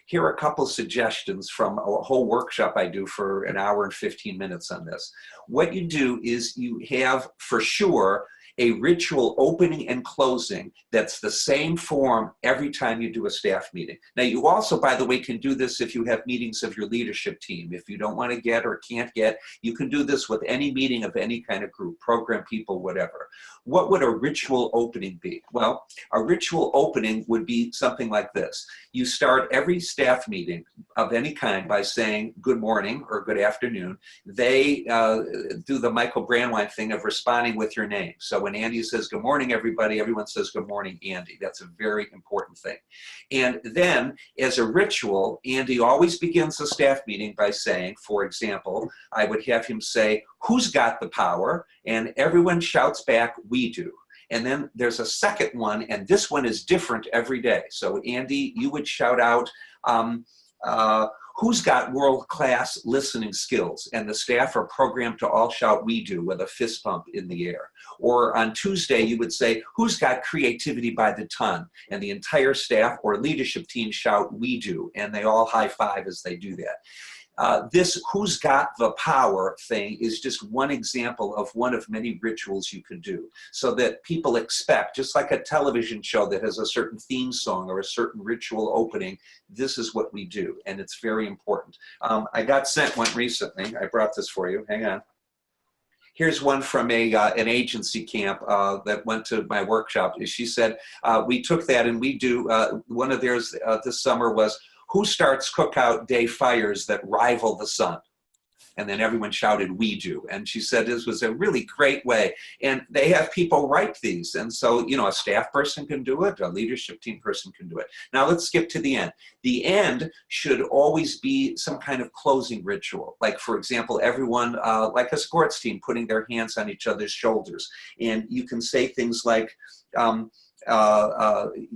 Here are a couple suggestions from a whole workshop I do for an hour and 15 minutes on this. What you do is you have, for sure, a ritual opening and closing that's the same form every time you do a staff meeting. Now, you also, by the way, can do this if you have meetings of your leadership team. If you don't want to get or can't get, you can do this with any meeting of any kind of group, program people, whatever. What would a ritual opening be? Well, a ritual opening would be something like this. You start every staff meeting of any kind by saying good morning or good afternoon. They do the Michael Brandwein thing of responding with your name. So when Andy says good morning, everybody, everyone says good morning, Andy. That's a very important thing. And then as a ritual, Andy always begins the staff meeting by saying, for example, I would have him say, who's got the power? And everyone shouts back, we do. And then there's a second one, and this one is different every day. So Andy, you would shout out, who's got world-class listening skills? And the staff are programmed to all shout, we do, with a fist bump in the air. Or on Tuesday, you would say, who's got creativity by the ton? And the entire staff or leadership team shout, we do. And they all high five as they do that. This who's got the power thing is just one example of one of many rituals you can do so that people expect, just like a television show that has a certain theme song or a certain ritual opening, this is what we do, and it's very important. I got sent one recently. I brought this for you. Hang on. Here's one from an agency camp that went to my workshop. She said, we took that and we do, one of theirs this summer was, who starts cookout day fires that rival the sun? And then everyone shouted, we do. And she said this was a really great way. And they have people write these. And so, you know, a staff person can do it, a leadership team person can do it. Now let's skip to the end. The end should always be some kind of closing ritual. Like, for example, everyone, like a sports team, putting their hands on each other's shoulders. And you can say things like,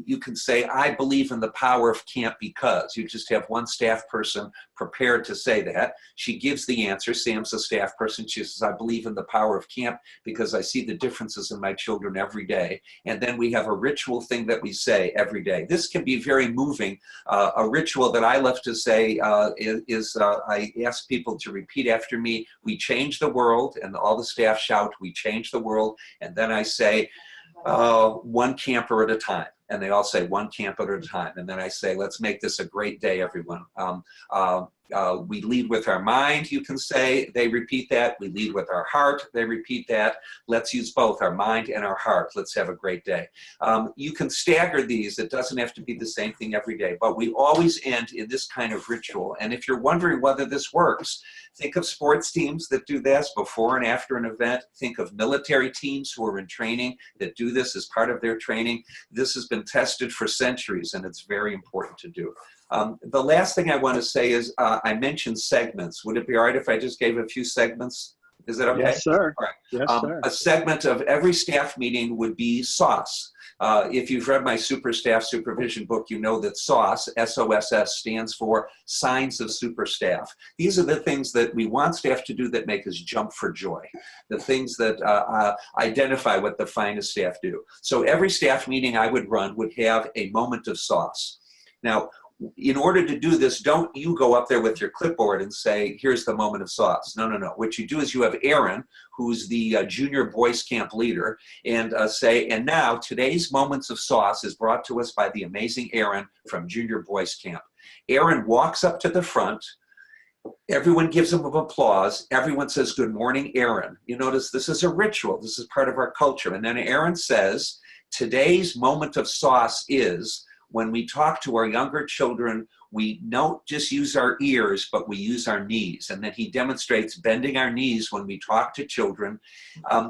you can say, I believe in the power of camp because. You just have one staff person prepared to say that. She gives the answer. Sam's a staff person. She says, I believe in the power of camp because I see the differences in my children every day. And then we have a ritual thing that we say every day. This can be very moving. A ritual that I love to say is I ask people to repeat after me, we change the world, and all the staff shout, we change the world. And then I say, one camper at a time. And they all say one camper at a time. And then I say, let's make this a great day, everyone. We lead with our mind, you can say. They repeat that. We lead with our heart. They repeat that. Let's use both our mind and our heart. Let's have a great day. You can stagger these. It doesn't have to be the same thing every day. But we always end in this kind of ritual. And if you're wondering whether this works, think of sports teams that do this before and after an event. Think of military teams who are in training that do this as part of their training. This has been tested for centuries, and it's very important to do. The last thing I want to say is I mentioned segments. Would it be all right if I just gave a few segments? Is that okay? Yes, sir. All right. Yes, sir. A segment of every staff meeting would be SOS. If you've read my Super Staff Supervision book, you know that SOS, S-O-S-S, stands for Signs of Super Staff. These are the things that we want staff to do that make us jump for joy, the things that identify what the finest staff do. So every staff meeting I would run would have a moment of SOS. Now, in order to do this, don't you go up there with your clipboard and say, here's the moment of SOS. No, no, no. What you do is you have Ehren, who's the junior boys camp leader, and say, and now today's moments of SOS is brought to us by the amazing Ehren from junior boys camp. Ehren walks up to the front. Everyone gives him applause. Everyone says, good morning, Ehren. You notice this is a ritual. This is part of our culture. And then Ehren says, today's moment of SOS is, when we talk to our younger children, we don't just use our ears, but we use our knees. And then he demonstrates bending our knees when we talk to children.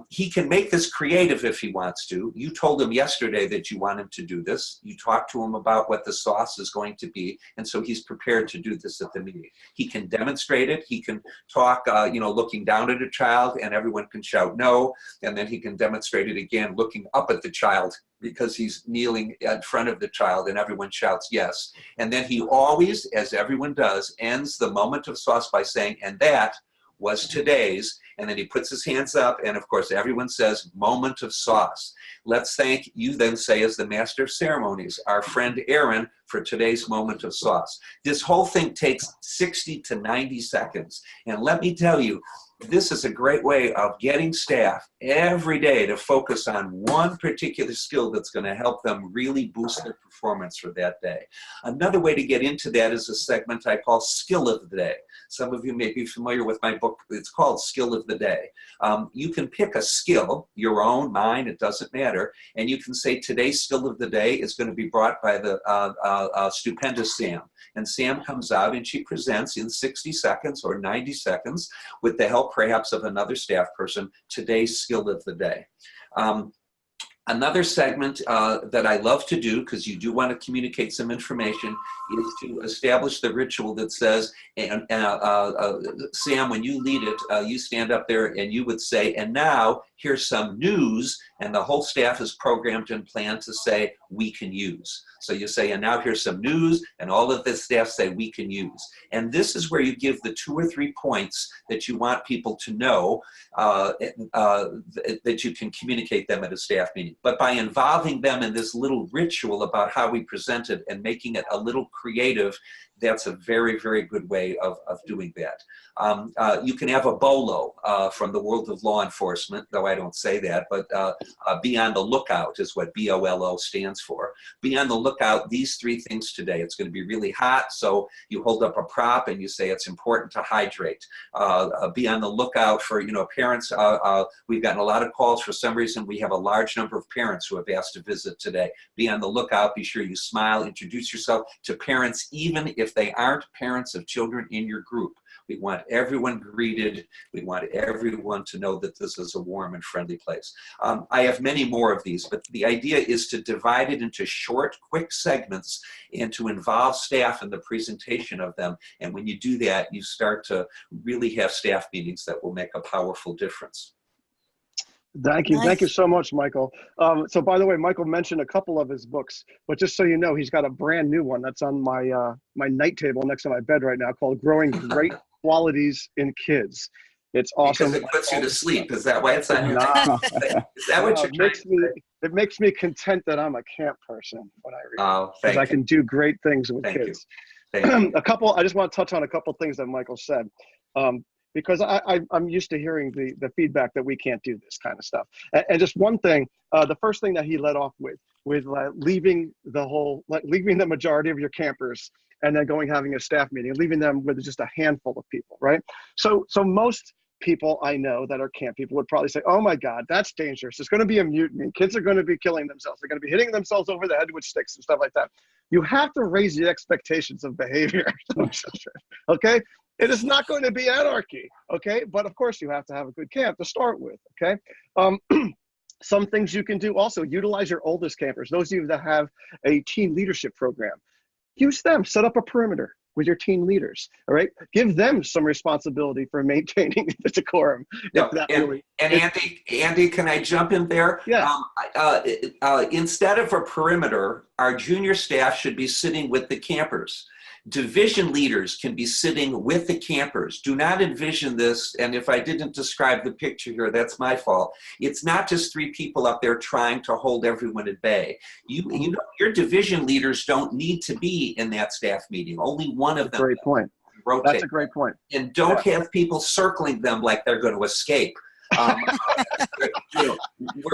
He can make this creative if he wants to. You told him yesterday that you want him to do this. You talked to him about what the SOS is going to be. And so he's prepared to do this at the meeting. He can demonstrate it. He can talk, looking down at a child and everyone can shout no. And then he can demonstrate it again, looking up at the child because he's kneeling in front of the child and everyone shouts yes. And then he always, as everyone does, ends the moment of SOS by saying, and that was today's, and then he puts his hands up, and of course everyone says, moment of SOS. Let's thank, you then say as the master of ceremonies, our friend Ehren for today's moment of SOS. This whole thing takes 60 to 90 seconds, and let me tell you, this is a great way of getting staff every day to focus on one particular skill that's going to help them really boost their performance for that day. Another way to get into that is a segment I call Skill of the Day. Some of you may be familiar with my book. It's called Skill of the Day. You can pick a skill, your own, mine, it doesn't matter, and you can say today's skill of the day is going to be brought by the stupendous Sam. And Sam comes out and she presents in 60 seconds or 90 seconds with the help perhaps of another staff person, today's skill of the day. Another segment that I love to do, because you do want to communicate some information, is to establish the ritual that says, Sam, when you lead it, you stand up there and you would say, and now here's some news, and the whole staff is programmed and planned to say, we can use. So you say, and now here's some news, and all of the staff say, we can use. And this is where you give the 2 or 3 points that you want people to know that you can communicate them at a staff meeting. But by involving them in this little ritual about how we present it and making it a little creative, that's a very, very good way of doing that. You can have a BOLO from the world of law enforcement, though I don't say that, but be on the lookout is what BOLO stands for. Be on the lookout, these 3 things today. It's going to be really hot, so you hold up a prop and you say it's important to hydrate. Be on the lookout for, parents. We've gotten a lot of calls. For some reason, we have a large number of parents who have asked to visit today. Be on the lookout. Be sure you smile. Introduce yourself to parents, even if they aren't parents of children in your group. We want everyone greeted. We want everyone to know that this is a warm and friendly place. I have many more of these, but the idea is to divide it into short, quick segments and to involve staff in the presentation of them. And when you do that, you start to really have staff meetings that will make a powerful difference. Thank you. Thank you Nice. so much, Michael. So by the way, Michael mentioned a couple of his books, but just so you know, he's got a brand new one that's on my night table next to my bed right now called Growing Great Qualities in Kids. It's awesome. Because it puts you to sleep. Is that why it's on your Nah, Is that what you're trying to say? it makes me content that I'm a camp person when I read it, Oh, because thank I you. can do great things with Thank you. kids. Thank you. I just want to touch on a couple things that Michael said, because I'm used to hearing the feedback that we can't do this kind of stuff. And just one thing, the first thing that he led off with leaving the majority of your campers and then having a staff meeting, leaving them with just a handful of people, right? So most people I know that are camp people would probably say, oh my God, that's dangerous. There's going to be a mutiny. Kids are going to be killing themselves. They're going to be hitting themselves over the head with sticks and stuff like that. You have to raise the expectations of behavior. Okay? It is not going to be anarchy. Okay? But of course you have to have a good camp to start with. Okay? Some things you can do also, utilize your oldest campers. Those of you that have a teen leadership program, use them. Set up a perimeter with your team leaders, all right? Give them some responsibility for maintaining the decorum. No, Andy, can I jump in there? Yeah. Instead of a perimeter, our junior staff should be sitting with the campers. Division leaders can be sitting with the campers. Do not envision this, and if I didn't describe the picture here, that's my fault. It's not just 3 people up there trying to hold everyone at bay. You know, your division leaders don't need to be in that staff meeting. Only one of them. Great point. Rotate. That's a great point. And don't have people circling them like they're going to escape. You know,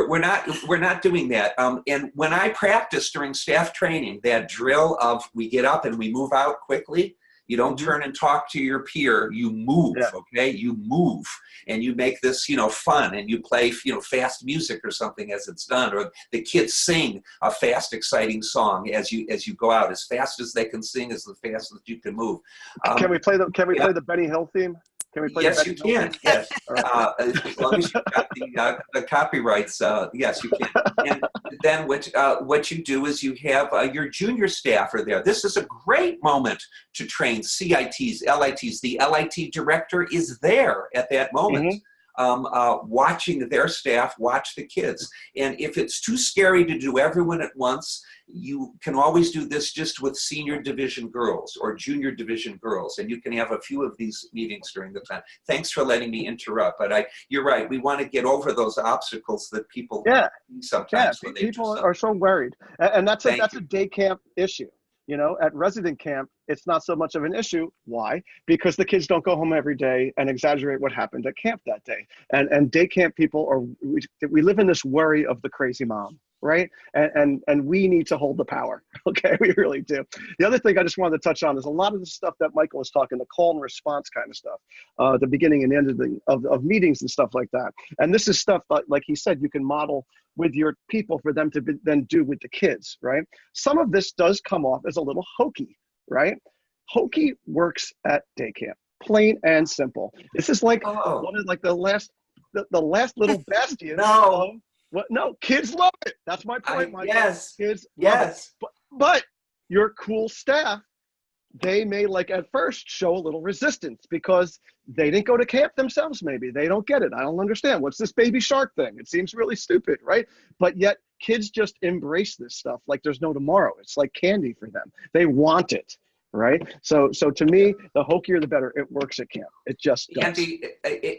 we're not doing that. And when I practice during staff training, that drill of we get up and we move out quickly. You don't turn and talk to your peer. You move. Yeah. Okay, you move, and you make this, you know, fun, and you play, you know, fast music or something as it's done, or the kids sing a fast, exciting song as you go out, as fast as they can sing, as fast as you can move. Can we play the Benny Hill theme? Can we play yes, you can. Yes, as long as you've got the copyrights. Yes, you can. And then what you do is you have your junior staff are there. This is a great moment to train CITs, LITs. The LIT director is there at that moment. Watching their staff watch the kids. And if it's too scary to do everyone at once, you can always do this just with senior division girls or junior division girls, and you can have a few of these meetings during the time. Thanks for letting me interrupt, but you're right. We want to get over those obstacles that people sometimes when people are so worried, and that's a day camp issue. You know, at resident camp, it's not so much of an issue. Why? Because the kids don't go home every day and exaggerate what happened at camp that day. And day camp people we live in this worry of the crazy mom, right? And we need to hold the power. Okay, we really do. The other thing I just wanted to touch on is a lot of the stuff that Michael was talking, the call and response kind of stuff, the beginning and end of meetings and stuff like that. And this is stuff like he said, you can model with your people for them to then do with the kids, right? Some of this does come off as a little hokey, right? Hokey works at day camp, plain and simple. This is like one of the last little bastion. No, kids love it. That's my point, Michael. Yes, kids love it. But your cool staff, they may at first show a little resistance because they didn't go to camp themselves. Maybe they don't get it. I don't understand. What's this baby shark thing? It seems really stupid, right? But yet kids just embrace this stuff like there's no tomorrow. It's like candy for them. They want it, right? So to me, the hokier the better. It works at camp. It just does.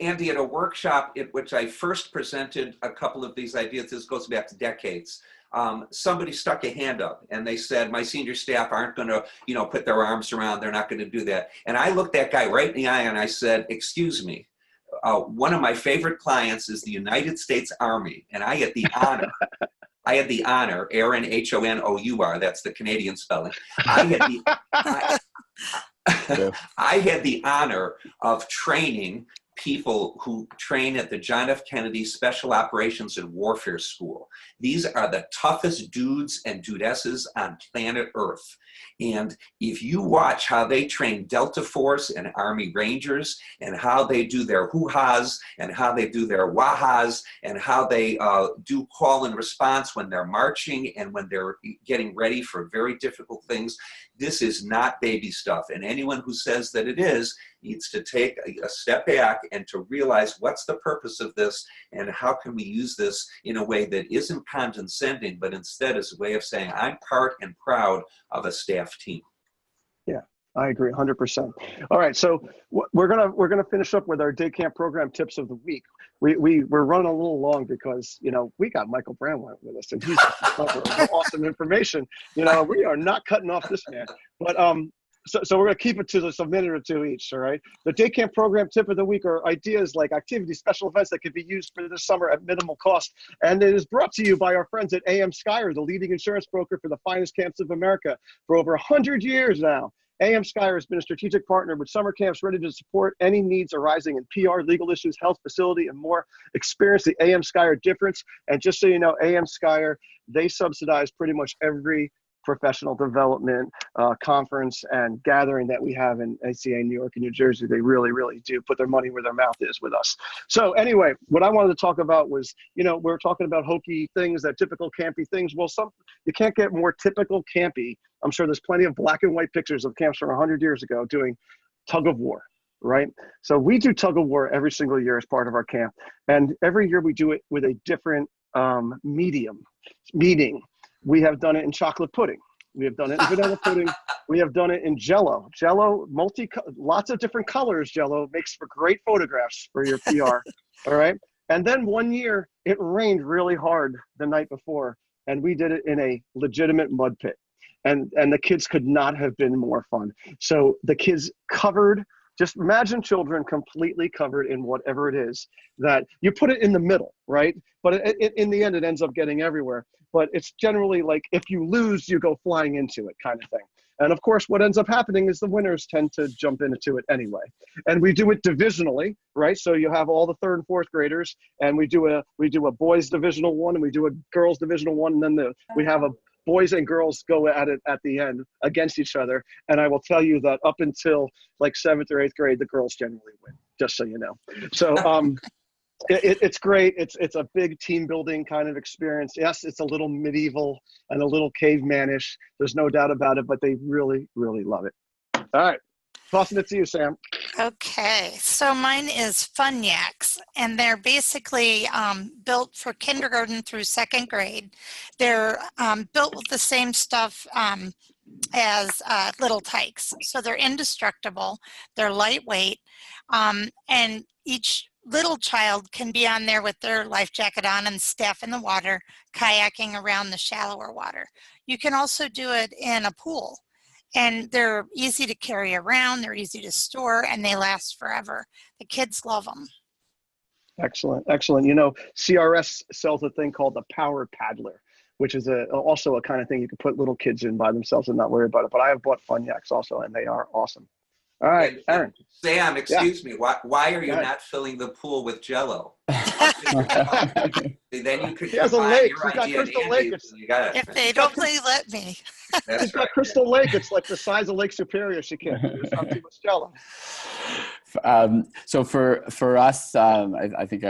Andy, at a workshop at which I first presented a couple of these ideas, this goes back to decades. Somebody stuck a hand up and they said, my senior staff aren't going to, put their arms around. They're not going to do that. And I looked that guy right in the eye and I said, excuse me, one of my favorite clients is the United States Army. And I had the honor, Ehren, H-O-N-O-U-R, that's the Canadian spelling. I had the honor of training people who train at the John F. Kennedy Special Operations and Warfare School. These are the toughest dudes and dudesses on planet Earth. And if you watch how they train Delta Force and Army Rangers and how they do their hoo-has and how they do their wah-has and how they do call and response when they're marching and when they're getting ready for very difficult things, this is not baby stuff. And anyone who says that it is, needs to take a step back and to realize what's the purpose of this and how can we use this in a way that isn't condescending, but instead is a way of saying, I'm part and proud of a staff team. Yeah, I agree 100%. All right, so we're gonna finish up with our day camp program tips of the week. We're running a little long because, you know, we got Michael Brandwein with us and he's awesome information. You know, we are not cutting off this man. But so we're going to keep it to just a minute or two each, all right? The day camp program tip of the week are ideas like activities, special events that could be used for this summer at minimal cost. And it is brought to you by our friends at AM Skyer, the leading insurance broker for the finest camps of America for over 100 years now. AM Skyer has been a strategic partner with summer camps ready to support any needs arising in PR, legal issues, health, facility, and more. Experience the AM Skyer difference. And just so you know, AM Skyer, they subsidize pretty much every professional development conference and gathering that we have in ACA, New York, and New Jersey. They really, really do put their money where their mouth is with us. So anyway, what I wanted to talk about was, you know, we're talking about hokey things, that typical campy things. Well, you can't get more typical campy. I'm sure there's plenty of black and white pictures of camps from 100 years ago doing tug of war, right? So we do tug of war every single year as part of our camp. And every year we do it with a different meeting. We have done it in chocolate pudding. We have done it in vanilla pudding. We have done it in Jello. Jello, lots of different colors. Jello makes for great photographs for your PR. All right. And then one year it rained really hard the night before, and we did it in a legitimate mud pit. And the kids could not have been more fun. So the kids covered. Just imagine children completely covered in whatever it is that you put it in the middle, right? But in the end, it ends up getting everywhere. But it's generally like if you lose, you go flying into it kind of thing. And of course, what ends up happening is the winners tend to jump into it anyway. And we do it divisionally, right? So you have all the third and fourth graders, and we do a boys divisional one, and we do a girls divisional one, and then we have a boys and girls go at it at the end against each other. And I will tell you that up until like 7th or 8th grade, the girls generally win, just so you know. So it's great. It's a big team building kind of experience. Yes, it's a little medieval and a little cavemanish. There's no doubt about it, but they really, really love it. All right. Tossing it to you, Sam. Okay, so mine is Fun Yaks, and they're basically built for kindergarten through 2nd grade. They're built with the same stuff as Little Tykes, so they're indestructible, they're lightweight, and each little child can be on there with their life jacket on and staff in the water, kayaking around the shallower water. You can also do it in a pool. And they're easy to carry around, they're easy to store, and they last forever. The kids love them. Excellent, excellent. You know, CRS sells a thing called the Power Paddler, which is also a kind of thing you can put little kids in by themselves and not worry about it. But I have bought Fun Yaks also, and they are awesome. All right, Ehren. Sam, excuse me. Why are you not filling the pool with Jello? Then you could has a lake. He's got Crystal Lake. If they'd only let me. She's got Crystal Lake. It's like the size of Lake Superior. She can't do. It's not too much Jello. So for us, I think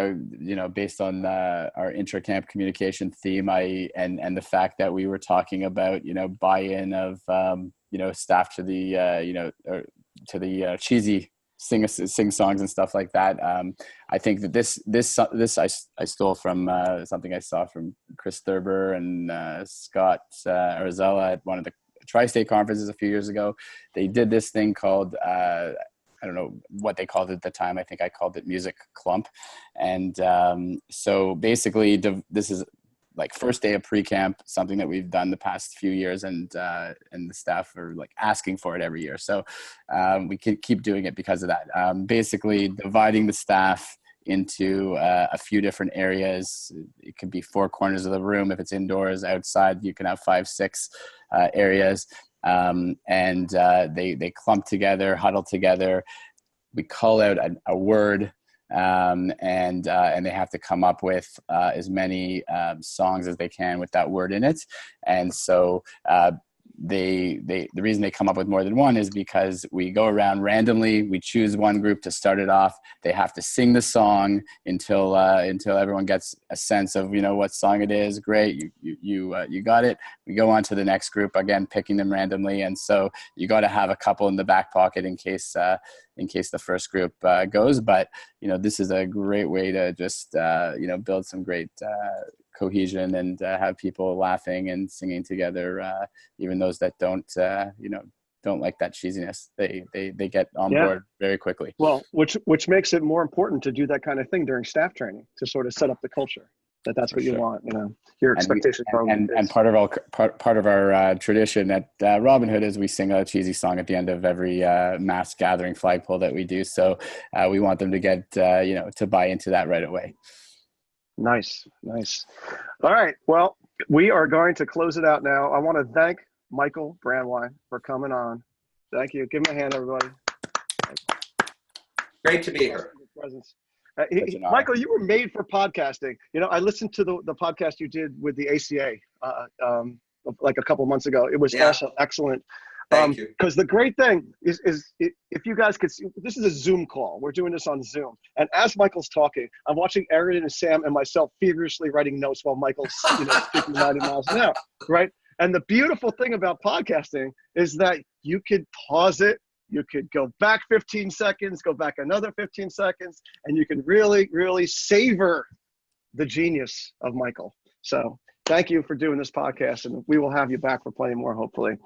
based on our intra-camp communication theme, and the fact that we were talking about buy-in of staff to the cheesy sing songs and stuff like that. I think that this I stole from something I saw from Chris Thurber and Scott Arizella at one of the Tri-State conferences a few years ago. They did this thing called I don't know what they called it at the time. I think I called it Music Clump. And so basically this is like first day of pre-camp, something that we've done the past few years, and the staff are like asking for it every year. So we can keep doing it because of that. Basically dividing the staff into a few different areas. It could be 4 corners of the room. If it's indoors, outside, you can have 5, 6 areas. And they clump together, huddle together. We call out a word, and they have to come up with as many songs as they can with that word in it. And so the reason they come up with more than one is because we go around randomly. We choose one group to start it off. They have to sing the song until everyone gets a sense of, you know, what song it is. Great, you got it. We go on to the next group, again picking them randomly, and so you got to have a couple in the back pocket in case the first group goes. But you know, this is a great way to just you know, build some great cohesion and have people laughing and singing together, even those that don't you know, don't like that cheesiness. They get on board very quickly. Well, which makes it more important to do that kind of thing during staff training, to sort of set up the culture. That's what you want, you know, your expectation. And part of our tradition at Robin Hood is we sing a cheesy song at the end of every mass gathering flagpole that we do. So we want them to get, you know, to buy into that right away. Nice. All right. Well, we are going to close it out now. I want to thank Michael Brandwein for coming on. Thank you. Give him a hand, everybody. Great to be here. Michael, you were made for podcasting. You know, I listened to the podcast you did with the ACA like a couple months ago. It was also excellent. Thank you. Because the great thing is if you guys could see, this is a Zoom call. We're doing this on Zoom. And as Michael's talking, I'm watching Ehren and Sam and myself feverishly writing notes while Michael's, you know, speaking 90 miles an hour, right? And the beautiful thing about podcasting is that you could pause it. You could go back 15 seconds, go back another 15 seconds, and you can really, really savor the genius of Michael. So thank you for doing this podcast, and we will have you back for plenty more, hopefully.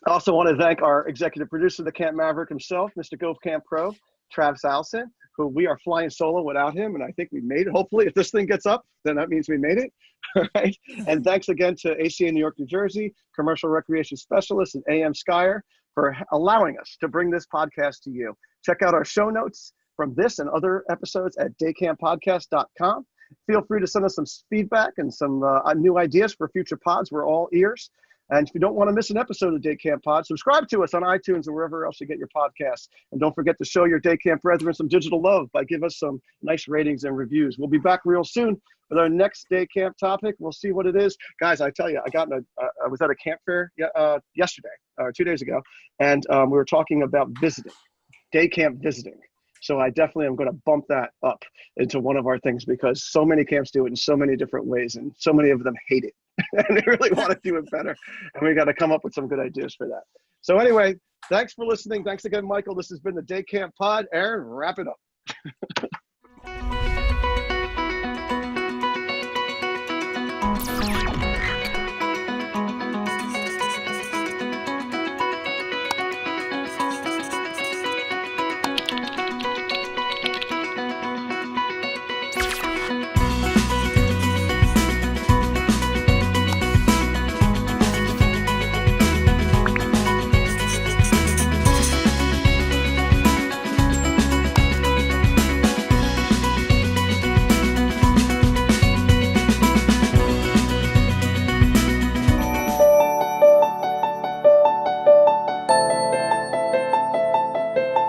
I also want to thank our executive producer, the Camp Maverick himself, Mr. Gove Camp Pro, Travis Allison, who we are flying solo without him, and I think we made it. Hopefully, if this thing gets up, then that means we made it. All right. And thanks again to ACA New York, New Jersey, Commercial Recreation Specialist, and AM Skyer for allowing us to bring this podcast to you. Check out our show notes from this and other episodes at daycamppodcast.com. Feel free to send us some feedback and some new ideas for future pods. We're all ears. And if you don't want to miss an episode of Day Camp Pod, subscribe to us on iTunes or wherever else you get your podcasts. And don't forget to show your Day Camp brethren some digital love by giving us some nice ratings and reviews. We'll be back real soon with our next Day Camp topic. We'll see what it is. Guys, I tell you, I was at a camp fair yesterday, or 2 days ago, and we were talking about visiting, Day Camp visiting. So I definitely am going to bump that up into one of our things, because so many camps do it in so many different ways, and so many of them hate it. And they really want to do it better. And we got to come up with some good ideas for that. So anyway, thanks for listening. Thanks again, Michael. This has been the Day Camp Pod. Ehren, wrap it up.